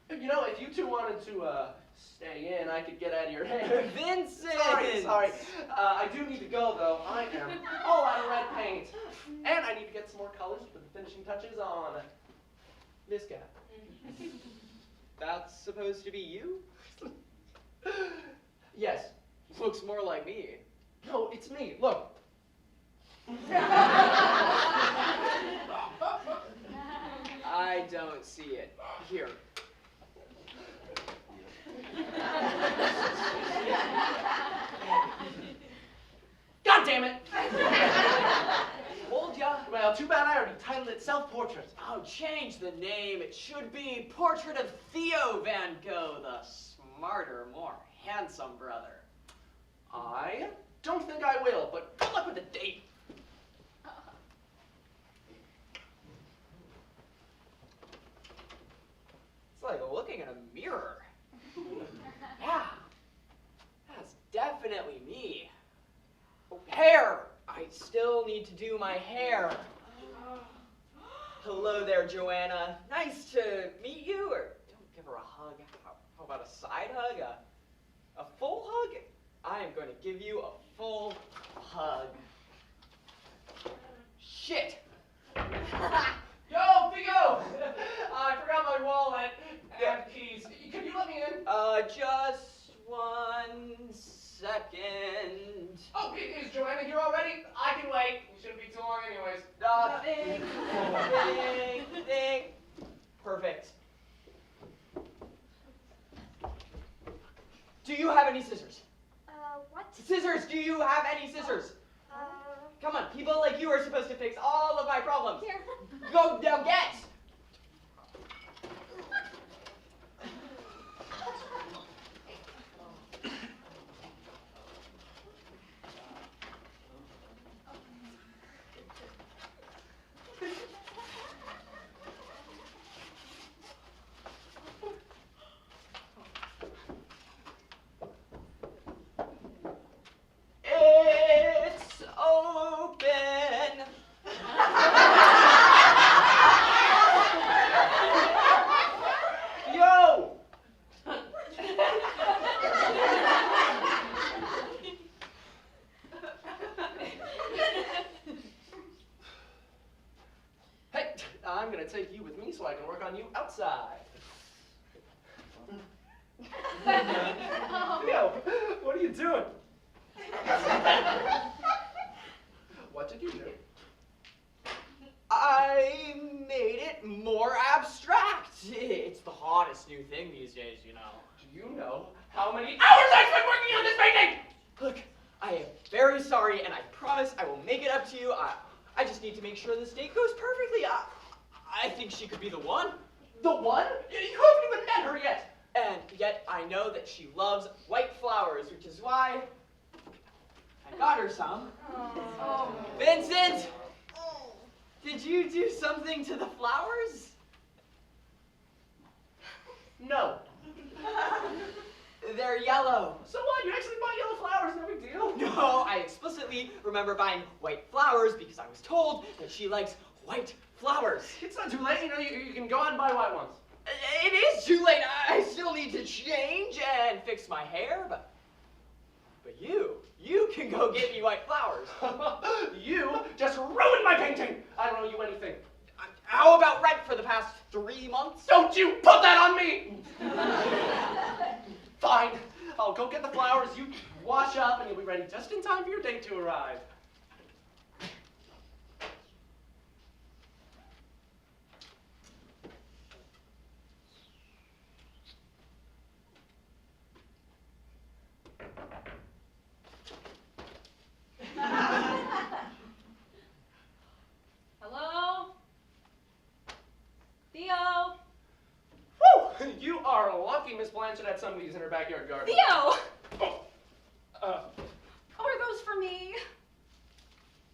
You know, if you two wanted to stay in, I could get out of your hair. Vincent! Sorry. I do need to go, though. I am all out of red paint. And I need to get some more colors for the finishing touches on this guy. That's supposed to be you? Yes. Looks more like me. No, it's me. Look. I don't see it. Here. God damn it! Told ya. Well, too bad I already titled it Self-Portrait. Oh, change the name. It should be Portrait of Theo Van Gogh, the smarter, more handsome brother. I don't think I will, but good luck with the date. It's like looking in a mirror. Yeah, that's definitely me. Oh, hair! I still need to do my hair. Hello there, Joanna. Nice to meet you. Or don't give her a hug. How about a side hug? A full hug? I am going to give you a full hug. Shit! Yo, Theo! I forgot my wallet and keys. Can you let me in? Just 1 second. Oh, is Joanna here already? I can wait. We shouldn't be too long anyways. Ding. Perfect. Do you have any scissors? What? Scissors, do you have any scissors? Come on, people like you are supposed to fix all of my problems. Here. Go now, get! It's open. Yo! Hey, I'm gonna take you with me so I can work on you outside. Theo, what are you doing? What did you do? how many hours I spent working on this painting! Look, I am very sorry, and I promise I will make it up to you. I just need to make sure this date goes perfectly. I think she could be the one. The one? You haven't even met her yet. And yet I know that she loves white flowers, which is why I got her some. Oh. Vincent! Did you do something to the flowers? No. They're yellow. So what? You actually bought yellow flowers, no big deal. No, I explicitly remember buying white flowers because I was told that she likes white flowers. It's not too late, you know, you can go out and buy white ones. It is too late. I still need to change and fix my hair, but you can go get me white flowers. You just ruined my painting. I don't owe you anything. How about rent for the past 3 months? Don't you put that on me! Fine. I'll go get the flowers, you wash up, and you'll be ready just in time for your date to arrive. Hello? Theo? Whew! You are lucky Miss Blanchett had some of these in her backyard garden. Theo! Oh. Are those for me?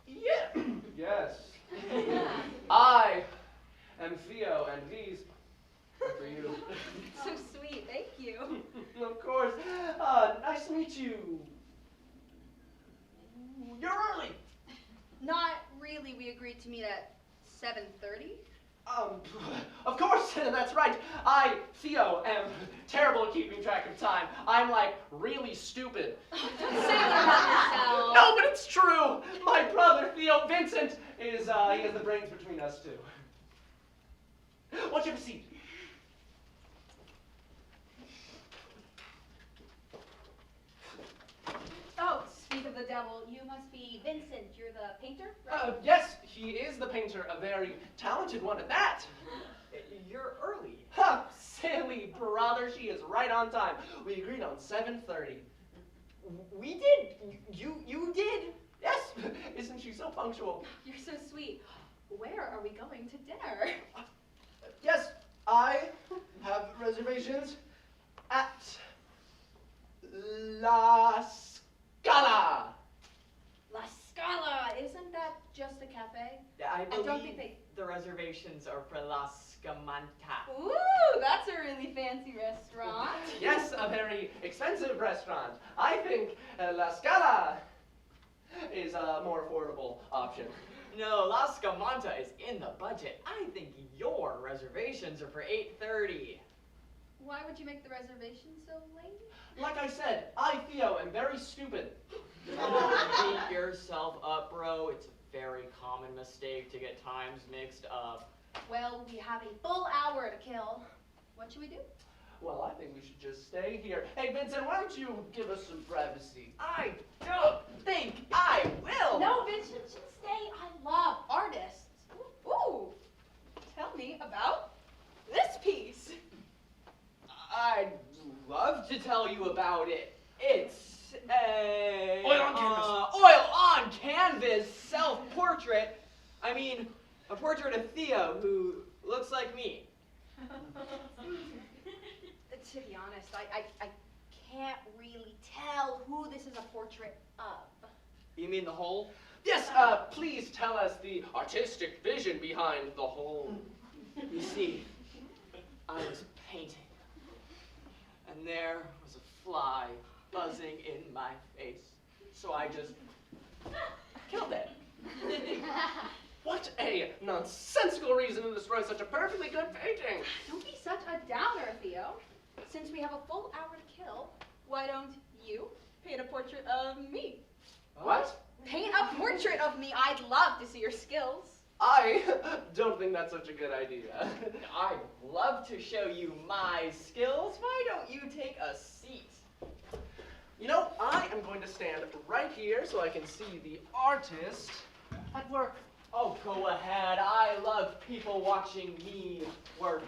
Yeah. Yes. I am Theo, and these are for you. So sweet, thank you. Of course. Nice to meet you. You're early. Not really, we agreed to meet at 7:30. Of course, that's right. I, Theo, am terrible at keeping track of time. I'm like really stupid. Don't say that about yourself. No, but it's true. My brother, Theo Vincent, he has the brains between us two. Why don't you have a seat? Oh, speak of the devil, you must be Vincent. You're the painter, right? Yes, he is the painter, a very talented one at that. You're early. Ha! Silly brother, she is right on time. We agreed on 7:30. We did. You did. Yes, isn't she so punctual? You're so sweet. Where are we going to dinner? Yes, I have reservations at La Scala. La Scala, isn't that just a cafe? I don't believe think they- the reservations are for La Scamanta. Ooh, that's a really fancy restaurant. Yes, a very expensive restaurant. I think La Scala is a more affordable option. No, La Scamanta is in the budget. I think your reservations are for 8:30. Why would you make the reservation so late? Like I said, I, Theo, am very stupid. Don't beat yourself up, bro. It's a very common mistake to get times mixed up. Well, we have a full hour to kill. What should we do? Well, I think we should just stay here. Hey, Vincent, why don't you give us some privacy? I don't think I will. No, Vincent should stay. I love artists. Ooh, tell me about this piece. I'd love to tell you about it. It's a Oil on canvas. Oil on canvas self-portrait. I mean, a portrait of Theo who looks like me. To be honest, I can't really tell who this is a portrait of. You mean the whole? Yes, please tell us the artistic vision behind the whole. You see, I was painting, and there was a fly buzzing in my face, so I just killed it. What a nonsensical reason to destroy such a perfectly good painting. Don't be such a downer, Theo. Since we have a full hour to kill, why don't you paint a portrait of me? What? Paint a portrait of me. I'd love to see your skills. I don't think that's such a good idea. I'd love to show you my skills. Why don't you take a seat? You know, I am going to stand right here so I can see the artist at work. Oh, go ahead. I love people watching me work.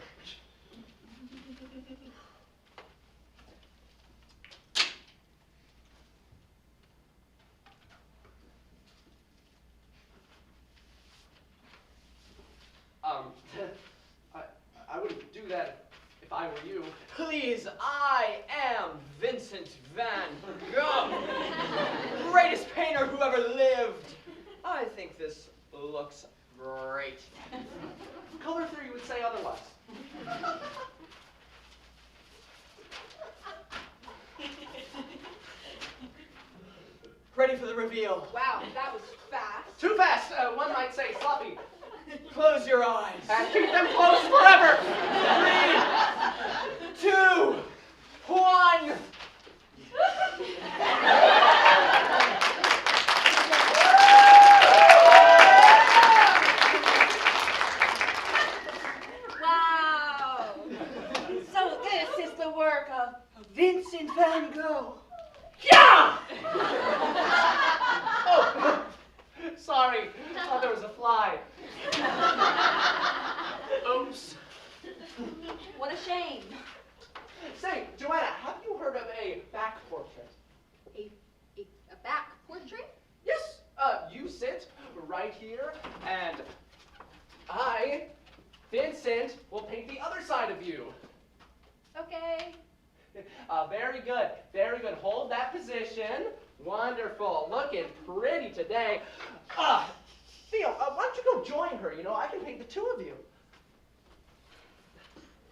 I were you. Please, I am Vincent van Gogh, greatest painter who ever lived. I think this looks great. Color theory would say otherwise. Ready for the reveal. Wow, that was fast. Too fast, one might say sloppy. Close your eyes. And keep them closed forever. 3, 2, 1. Wow. So this is the work of Vincent van Gogh. Yeah! Oh, sorry. Thought there was a fly. Oops. What a shame. Say, Joanna, have you heard of a back portrait? A back portrait? Yes. You sit right here, and I, Vincent, will paint the other side of you. Okay. Very good. Very good. Hold that position. Wonderful. Looking pretty today. Theo, why don't you go join her? You know, I can paint the two of you.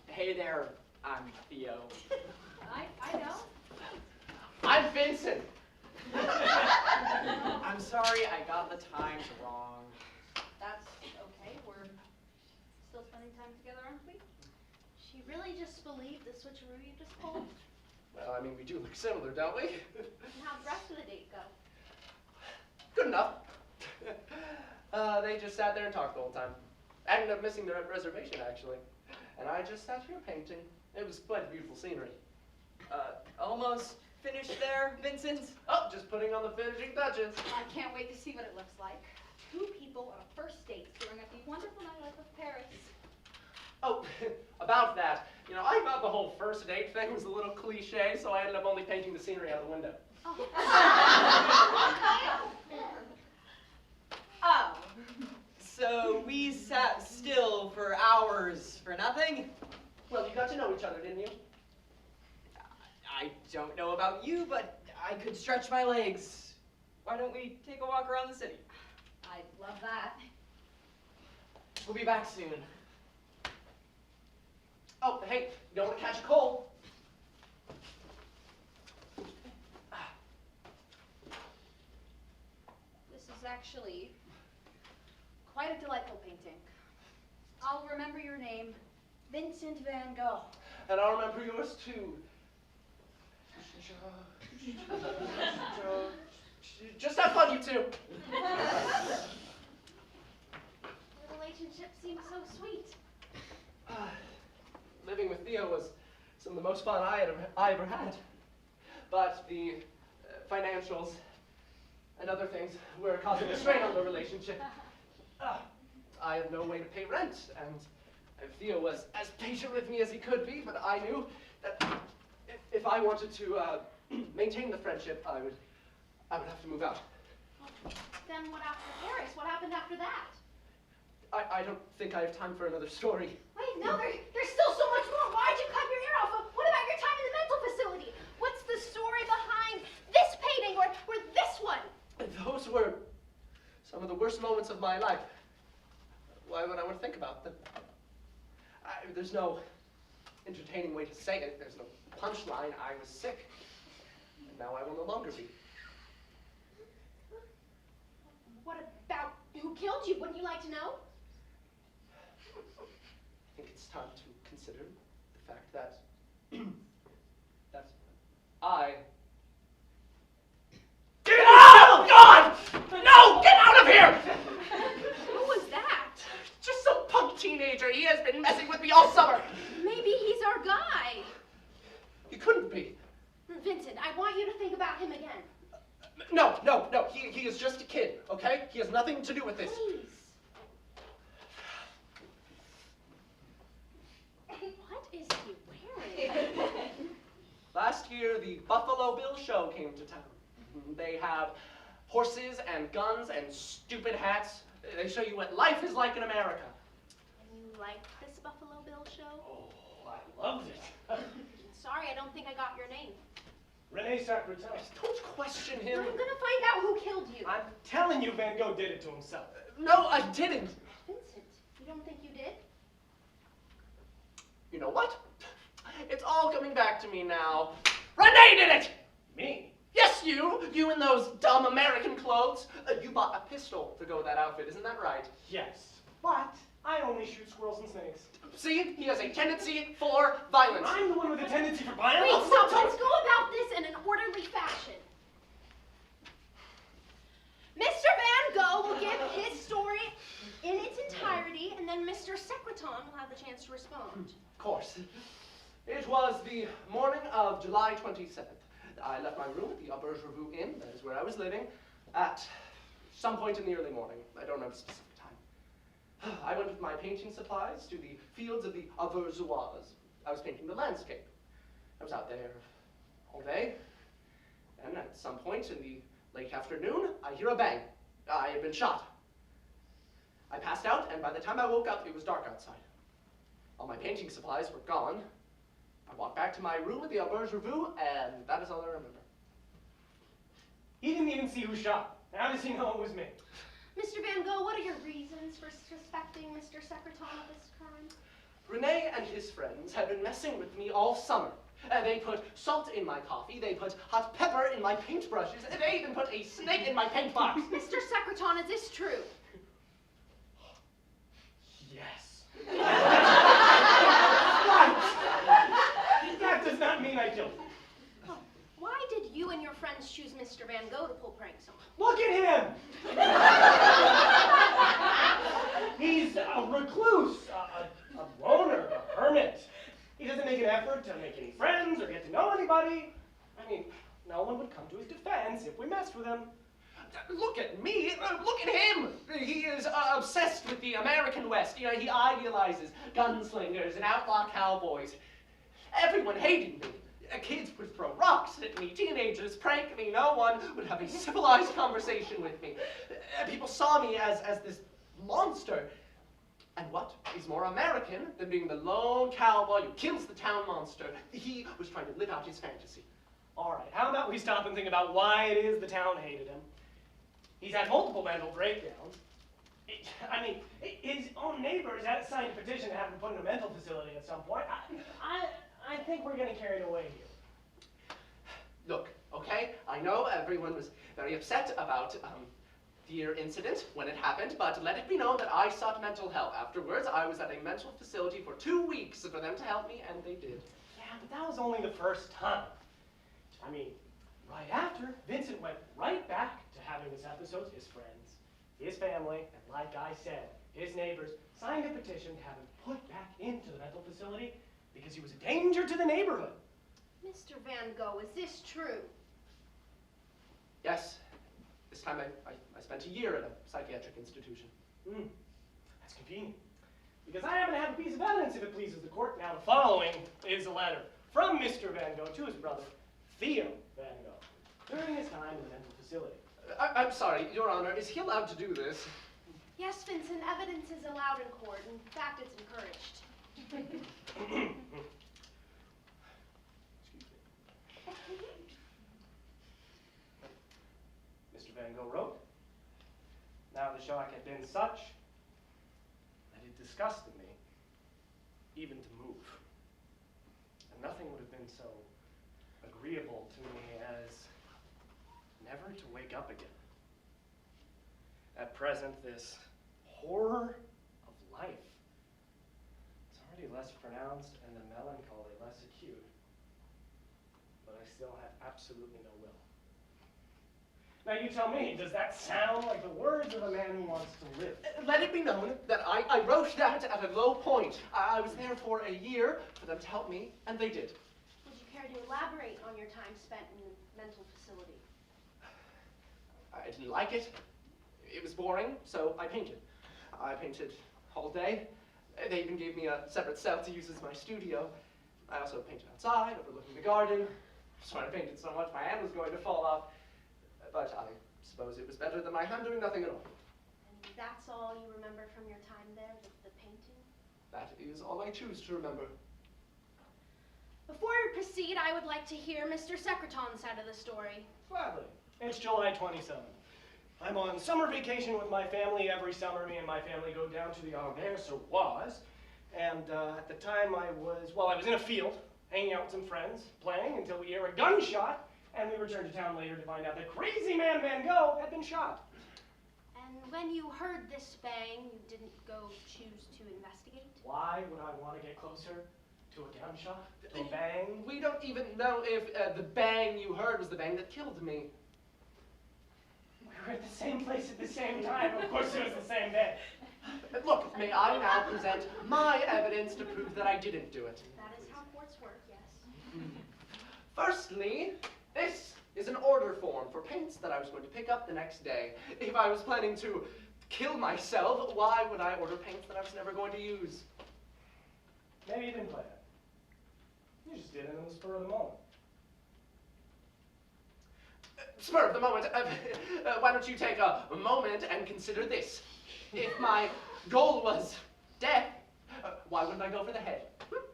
Hey there, I'm Theo. I know. I'm Vincent. I'm sorry I got the times wrong. That's okay. We're still spending time together, aren't we? She really just believed the switcheroo you just pulled? Well, I mean, we do look similar, don't we? And how'd the rest of the date go? Good enough. They just sat there and talked the whole time. I ended up missing the reservation, actually. And I just sat here painting. It was quite a beautiful scenery. Almost finished there, Vincent? Oh, just putting on the finishing touches. I can't wait to see what it looks like. Two people on a first date staring at the wonderful nightlife of Paris. Oh, about that. You know, I thought the whole first date thing was a little cliche, so I ended up only painting the scenery out the window. Oh. So we sat still for hours for nothing? Well, you got to know each other, didn't you? I don't know about you, but I could stretch my legs. Why don't we take a walk around the city? I'd love that. We'll be back soon. Oh, hey, you don't want to catch a cold. This is actually quite a delightful painting. I'll remember your name, Vincent van Gogh. And I'll remember yours too. Just have fun, you two. The relationship seems so sweet. Living with Theo was some of the most fun I ever had. But the financials and other things were causing a strain on the relationship. I had no way to pay rent, and Theo was as patient with me as he could be, but I knew that if I wanted to maintain the friendship, I would have to move out. Then what after Paris? What happened after that? I don't think I have time for another story. Wait, no, there's still so much more. Why'd you cut your ear off? What about your time in the mental facility? What's the story behind this painting or this one? Those were some of the worst moments of my life. Why would I want to think about them? There's no entertaining way to say it. There's no punchline. I was sick. And now I will no longer be. What about who killed you? Wouldn't you like to know? I think it's time to consider the fact that that I. Get out! God! No! Get out of here! Who was that? Just some punk teenager. He has been messing with me all summer. Maybe he's our guy. He couldn't be. Vincent, I want you to think about him again. No. He is just a kid, okay? He has nothing to do with this. Please. What is he wearing? Last year, the Buffalo Bill show came to town. They have horses and guns and stupid hats. They show you what life is like in America. And you like this Buffalo Bill show? Oh, I loved it. Sorry, I don't think I got your name. Rene Sacratel. Don't question him. I'm gonna find out who killed you. I'm telling you, Van Gogh did it to himself. No, I didn't. Vincent, you don't think you did? You know what? It's all coming back to me now. Renee did it! Me? Yes, you! You in those dumb American clothes. You bought a pistol to go with that outfit, isn't that right? Yes. But I only shoot squirrels and snakes. See? He has a tendency for violence. I'm the one with a tendency for violence. Wait, stop. Let's go about this in an orderly fashion. Mr. Van Gogh will give his story in its entirety, and then Mr. Secreton will have the chance to respond. Of course. It was the morning of July 27th. I left my room at the Auberge Revue Inn, that is where I was living, at some point in the early morning. I don't know the specific time. I went with my painting supplies to the fields of the Auvergeoise. I was painting the landscape. I was out there all day, and at some point in the late afternoon, I hear a bang. I had been shot. I passed out, and by the time I woke up, it was dark outside. All my painting supplies were gone. I walked back to my room at the Auberge Revue, and that is all I remember. He didn't even see who shot. How does he know it was me? Mr. Van Gogh, what are your reasons for suspecting Mr. Secreton of this crime? Rene and his friends had been messing with me all summer. They put salt in my coffee, they put hot pepper in my paintbrushes, and they even put a snake in my paint box. Mr. Secreton, is this true? Yes. That does not mean I killed him. Why did you and your friends choose Mr. Van Gogh to pull pranks on? Look at him! He's a recluse, a loner, a hermit. He doesn't make an effort to make any friends or get to know anybody. I mean, no one would come to his defense if we messed with him. Look at me, look at him! He is obsessed with the American West. You know, he idealizes gunslingers and outlaw cowboys. Everyone hated me. Kids would throw rocks at me, teenagers prank me, no one would have a civilized conversation with me. People saw me as this monster. And what is more American than being the lone cowboy who kills the town monster? He was trying to live out his fantasy. All right, how about we stop and think about why it is the town hated him? He's had multiple mental breakdowns. I mean, his own neighbors had signed a petition to have him put in a mental facility at some point. I think we're getting carried away here. Look, okay, I know everyone was very upset about the year incident when it happened, but let it be known that I sought mental help. Afterwards, I was at a mental facility for 2 weeks for them to help me, and they did. Yeah, but that was only the first time. I mean, right after, Vincent went right back to having his episodes. His friends, his family, and like I said, his neighbors signed a petition to have him put back into the mental facility because he was a danger to the neighborhood. Mr. Van Gogh, is this true? Yes, this time I spent a year at a psychiatric institution. That's convenient. Because I happen to have a piece of evidence if it pleases the court. Now, the following is a letter from Mr. Van Gogh to his brother, Theo Van Gogh, during his time in the mental facility. I'm sorry, Your Honor, is he allowed to do this? Yes, Vincent, evidence is allowed in court. In fact, it's encouraged. Mr. Van Gogh wrote, "Now the shock had been such that it disgusted me even to move. And nothing would have been so agreeable to me as never to wake up again. At present, this horror of life is already less pronounced and the melancholy less acute. But I still have absolutely no will." Now you tell me, does that sound like the words of a man who wants to live? Let it be known that I wrote that at a low point. I was there for a year for them to help me, and they did. Would you care to elaborate on your time spent in the mental facility? I didn't like it. It was boring, so I painted. I painted all day. They even gave me a separate cell to use as my studio. I also painted outside, overlooking the garden. So I painted so much my hand was going to fall off. But I suppose it was better than my hand doing nothing at all. And that's all you remember from your time there, the painting? That is all I choose to remember. Before we proceed, I would like to hear Mr. Secreton's side of the story. Gladly. It's July 27th. I'm on summer vacation with my family. Every summer, me and my family go down to the Gogh, and at the time I was in a field, hanging out with some friends, playing until we hear a gunshot, and we return to town later to find out that crazy man Van Gogh had been shot. And when you heard this bang, you didn't go choose to investigate? Why would I want to get closer to a gunshot, to a bang? We don't even know if the bang you heard was the bang that killed me. We were at the same place at the same time. Of course it was the same day. Look, may I now present my evidence to prove that I didn't do it? That is how courts work, yes. Firstly, this is an order form for paints that I was going to pick up the next day. If I was planning to kill myself, why would I order paints that I was never going to use? Maybe you didn't play it. You just did it in the spur of the moment. Spur of the moment. Why don't you take a moment and consider this? If my goal was death, why wouldn't I go for the head?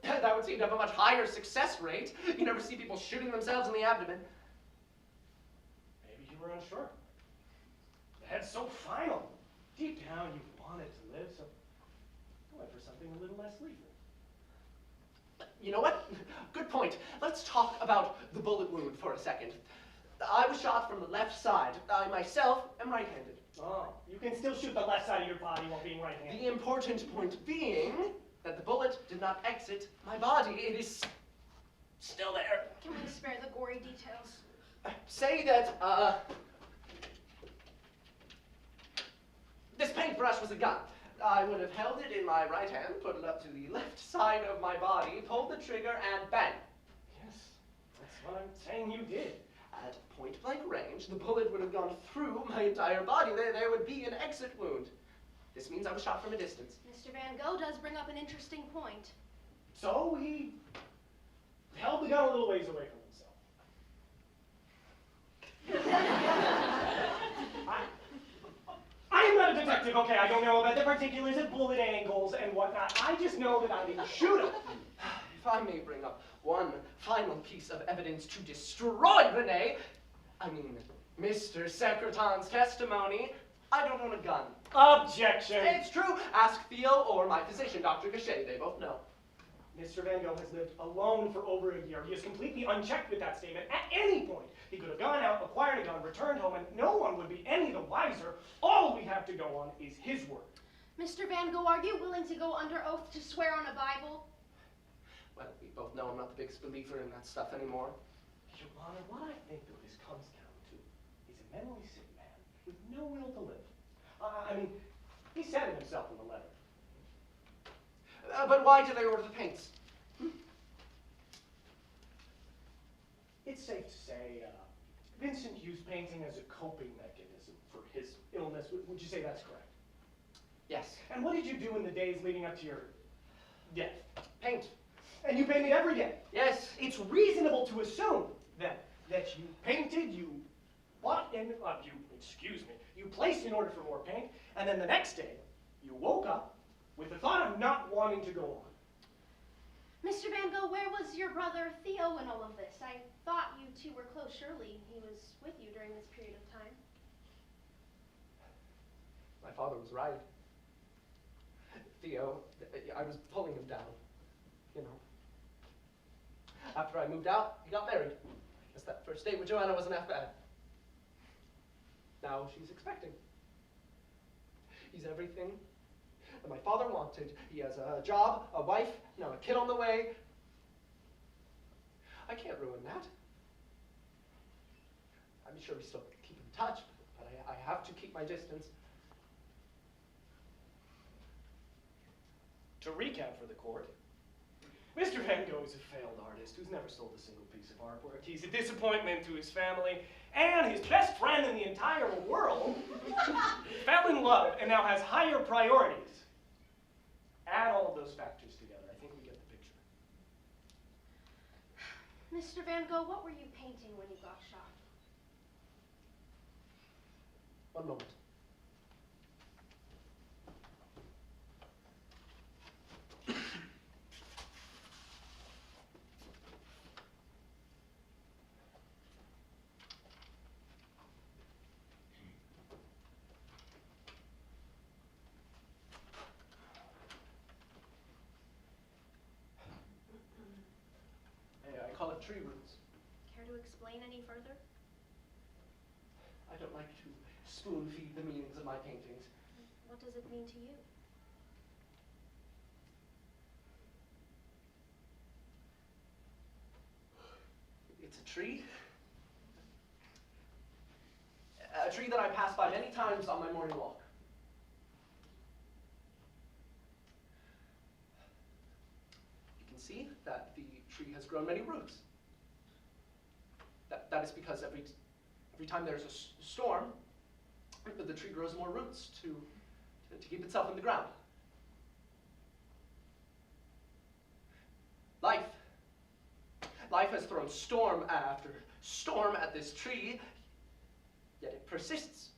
That would seem to have a much higher success rate. You never see people shooting themselves in the abdomen. Maybe you were unsure. The head's so final. Deep down, you wanted to live, so you went for something a little less lethal. You know what? Good point. Let's talk about the bullet wound for a second. I was shot from the left side. I myself am right-handed. Oh, you can still shoot the left side of your body while being right-handed. The important point being that the bullet did not exit my body. It is still there. Can we spare the gory details? Say that, this paintbrush was a gun. I would have held it in my right hand, put it up to the left side of my body, pulled the trigger, and bang. Yes, that's what I'm saying you did. At point-blank range, the bullet would have gone through my entire body. There would be an exit wound. This means I was shot from a distance. Mr. Van Gogh does bring up an interesting point. So he held the gun a little ways away from himself. I'm not a detective, okay? I don't know about the particulars of bullet angles and whatnot. I just know that I didn't shoot him. If I may bring up one final piece of evidence to destroy Mr. Secreton's testimony, I don't own a gun. Objection. It's true. Ask Theo or my physician, Dr. Gogh. They both know. Mr. Van Gogh has lived alone for over a year. He is completely unchecked with that statement at any point. He could have gone out, acquired a gun, returned home, and no one would be any the wiser. All we have to go on is his word. Mr. Van Gogh, are you willing to go under oath to swear on a Bible? Well, we both know I'm not the biggest believer in that stuff anymore. Your Honor, what I think that this comes down to is a mentally sick man with no will to live. He said it himself in the letter. But why did I order the paints? It's safe to say Vincent used painting as a coping mechanism for his illness. Would you say that's correct? Yes. And what did you do in the days leading up to your death? Paint. And you painted every day? Yes. It's reasonable to assume that you painted, you bought in, you placed an order for more paint, and then the next day, you woke up with the thought of not wanting to go on. Mr. Van Gogh, where was your brother Theo in all of this? I thought you two were close. Surely he was with you during this period of time. My father was right. Theo, I was pulling him down, you know. After I moved out, he got married. I guess that first date with Joanna wasn't that bad. Now she's expecting. He's everything that my father wanted. He has a job, a wife, now a kid on the way. I can't ruin that. I'm sure we still keep in touch, but I have to keep my distance. To recap for the court, Mr. Van Gogh is a failed artist who's never sold a single piece of artwork. He's a disappointment to his family, and his best friend in the entire world fell in love and now has higher priorities. Add all of those factors together, I think we get the picture. Mr. Van Gogh, what were you painting when you got shot? One moment. tree roots. Care to explain any further? I don't like to spoon feed the meanings of my paintings. What does it mean to you? It's a tree. A tree that I pass by many times on my morning walk. You can see that the tree has grown many roots. That is because every time there's a storm, the tree grows more roots to keep itself in the ground. Life has thrown storm after storm at this tree, yet it persists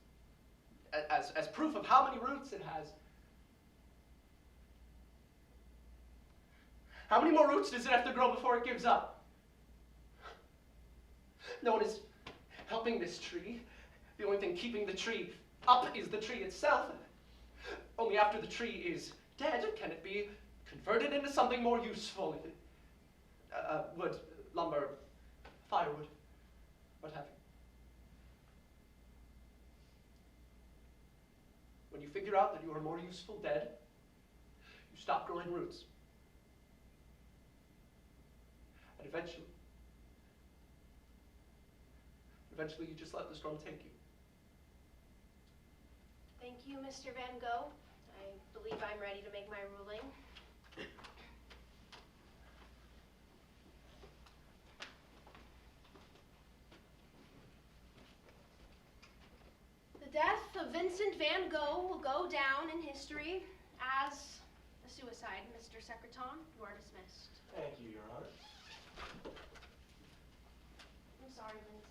as proof of how many roots it has. How many more roots does it have to grow before it gives up? No one is helping this tree. The only thing keeping the tree up is the tree itself. Only after the tree is dead can it be converted into something more useful. Wood, lumber, firewood, what have you. When you figure out that you are more useful dead, you stop growing roots. And eventually you just let the storm take you. Thank you, Mr. Van Gogh. I believe I'm ready to make my ruling. The death of Vincent Van Gogh will go down in history as a suicide. Mr. Secretan, you are dismissed. Thank you, Your Honor. I'm sorry, Vincent.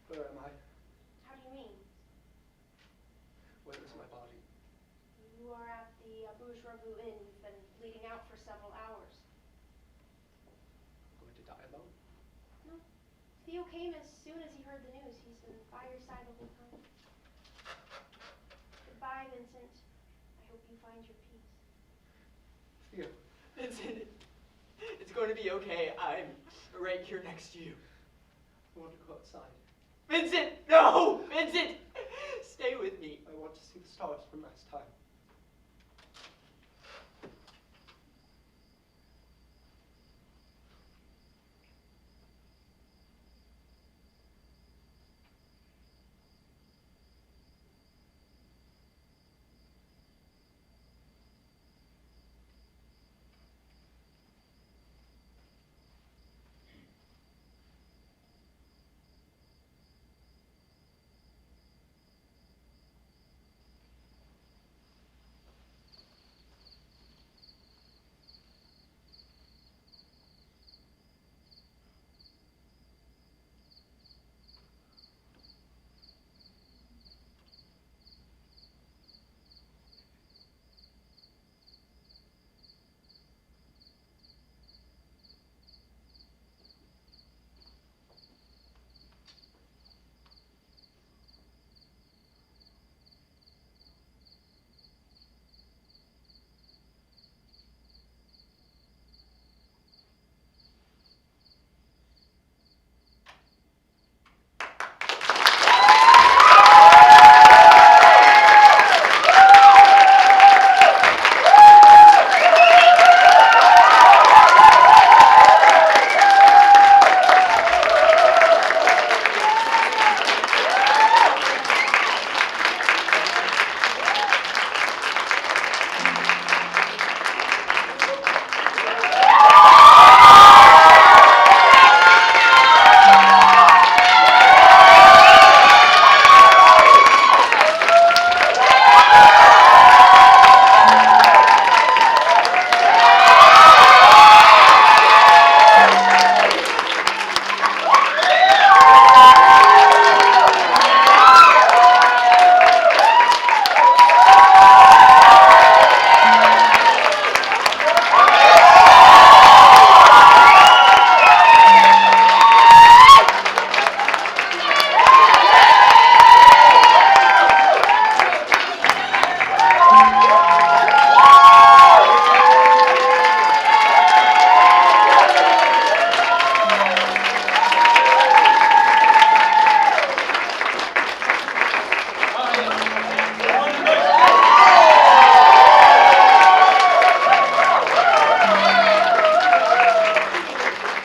Where am I? How do you mean? Where is my body? You are at the Bourgeois Inn. You've been bleeding out for several hours. I'm going to die alone. No. Theo came as soon as he heard the news. He's been by your side the whole time. Goodbye, Vincent. I hope you find your peace. Theo. Vincent, it's going to be okay. I'm right here next to you. I want to go outside. Vincent, no!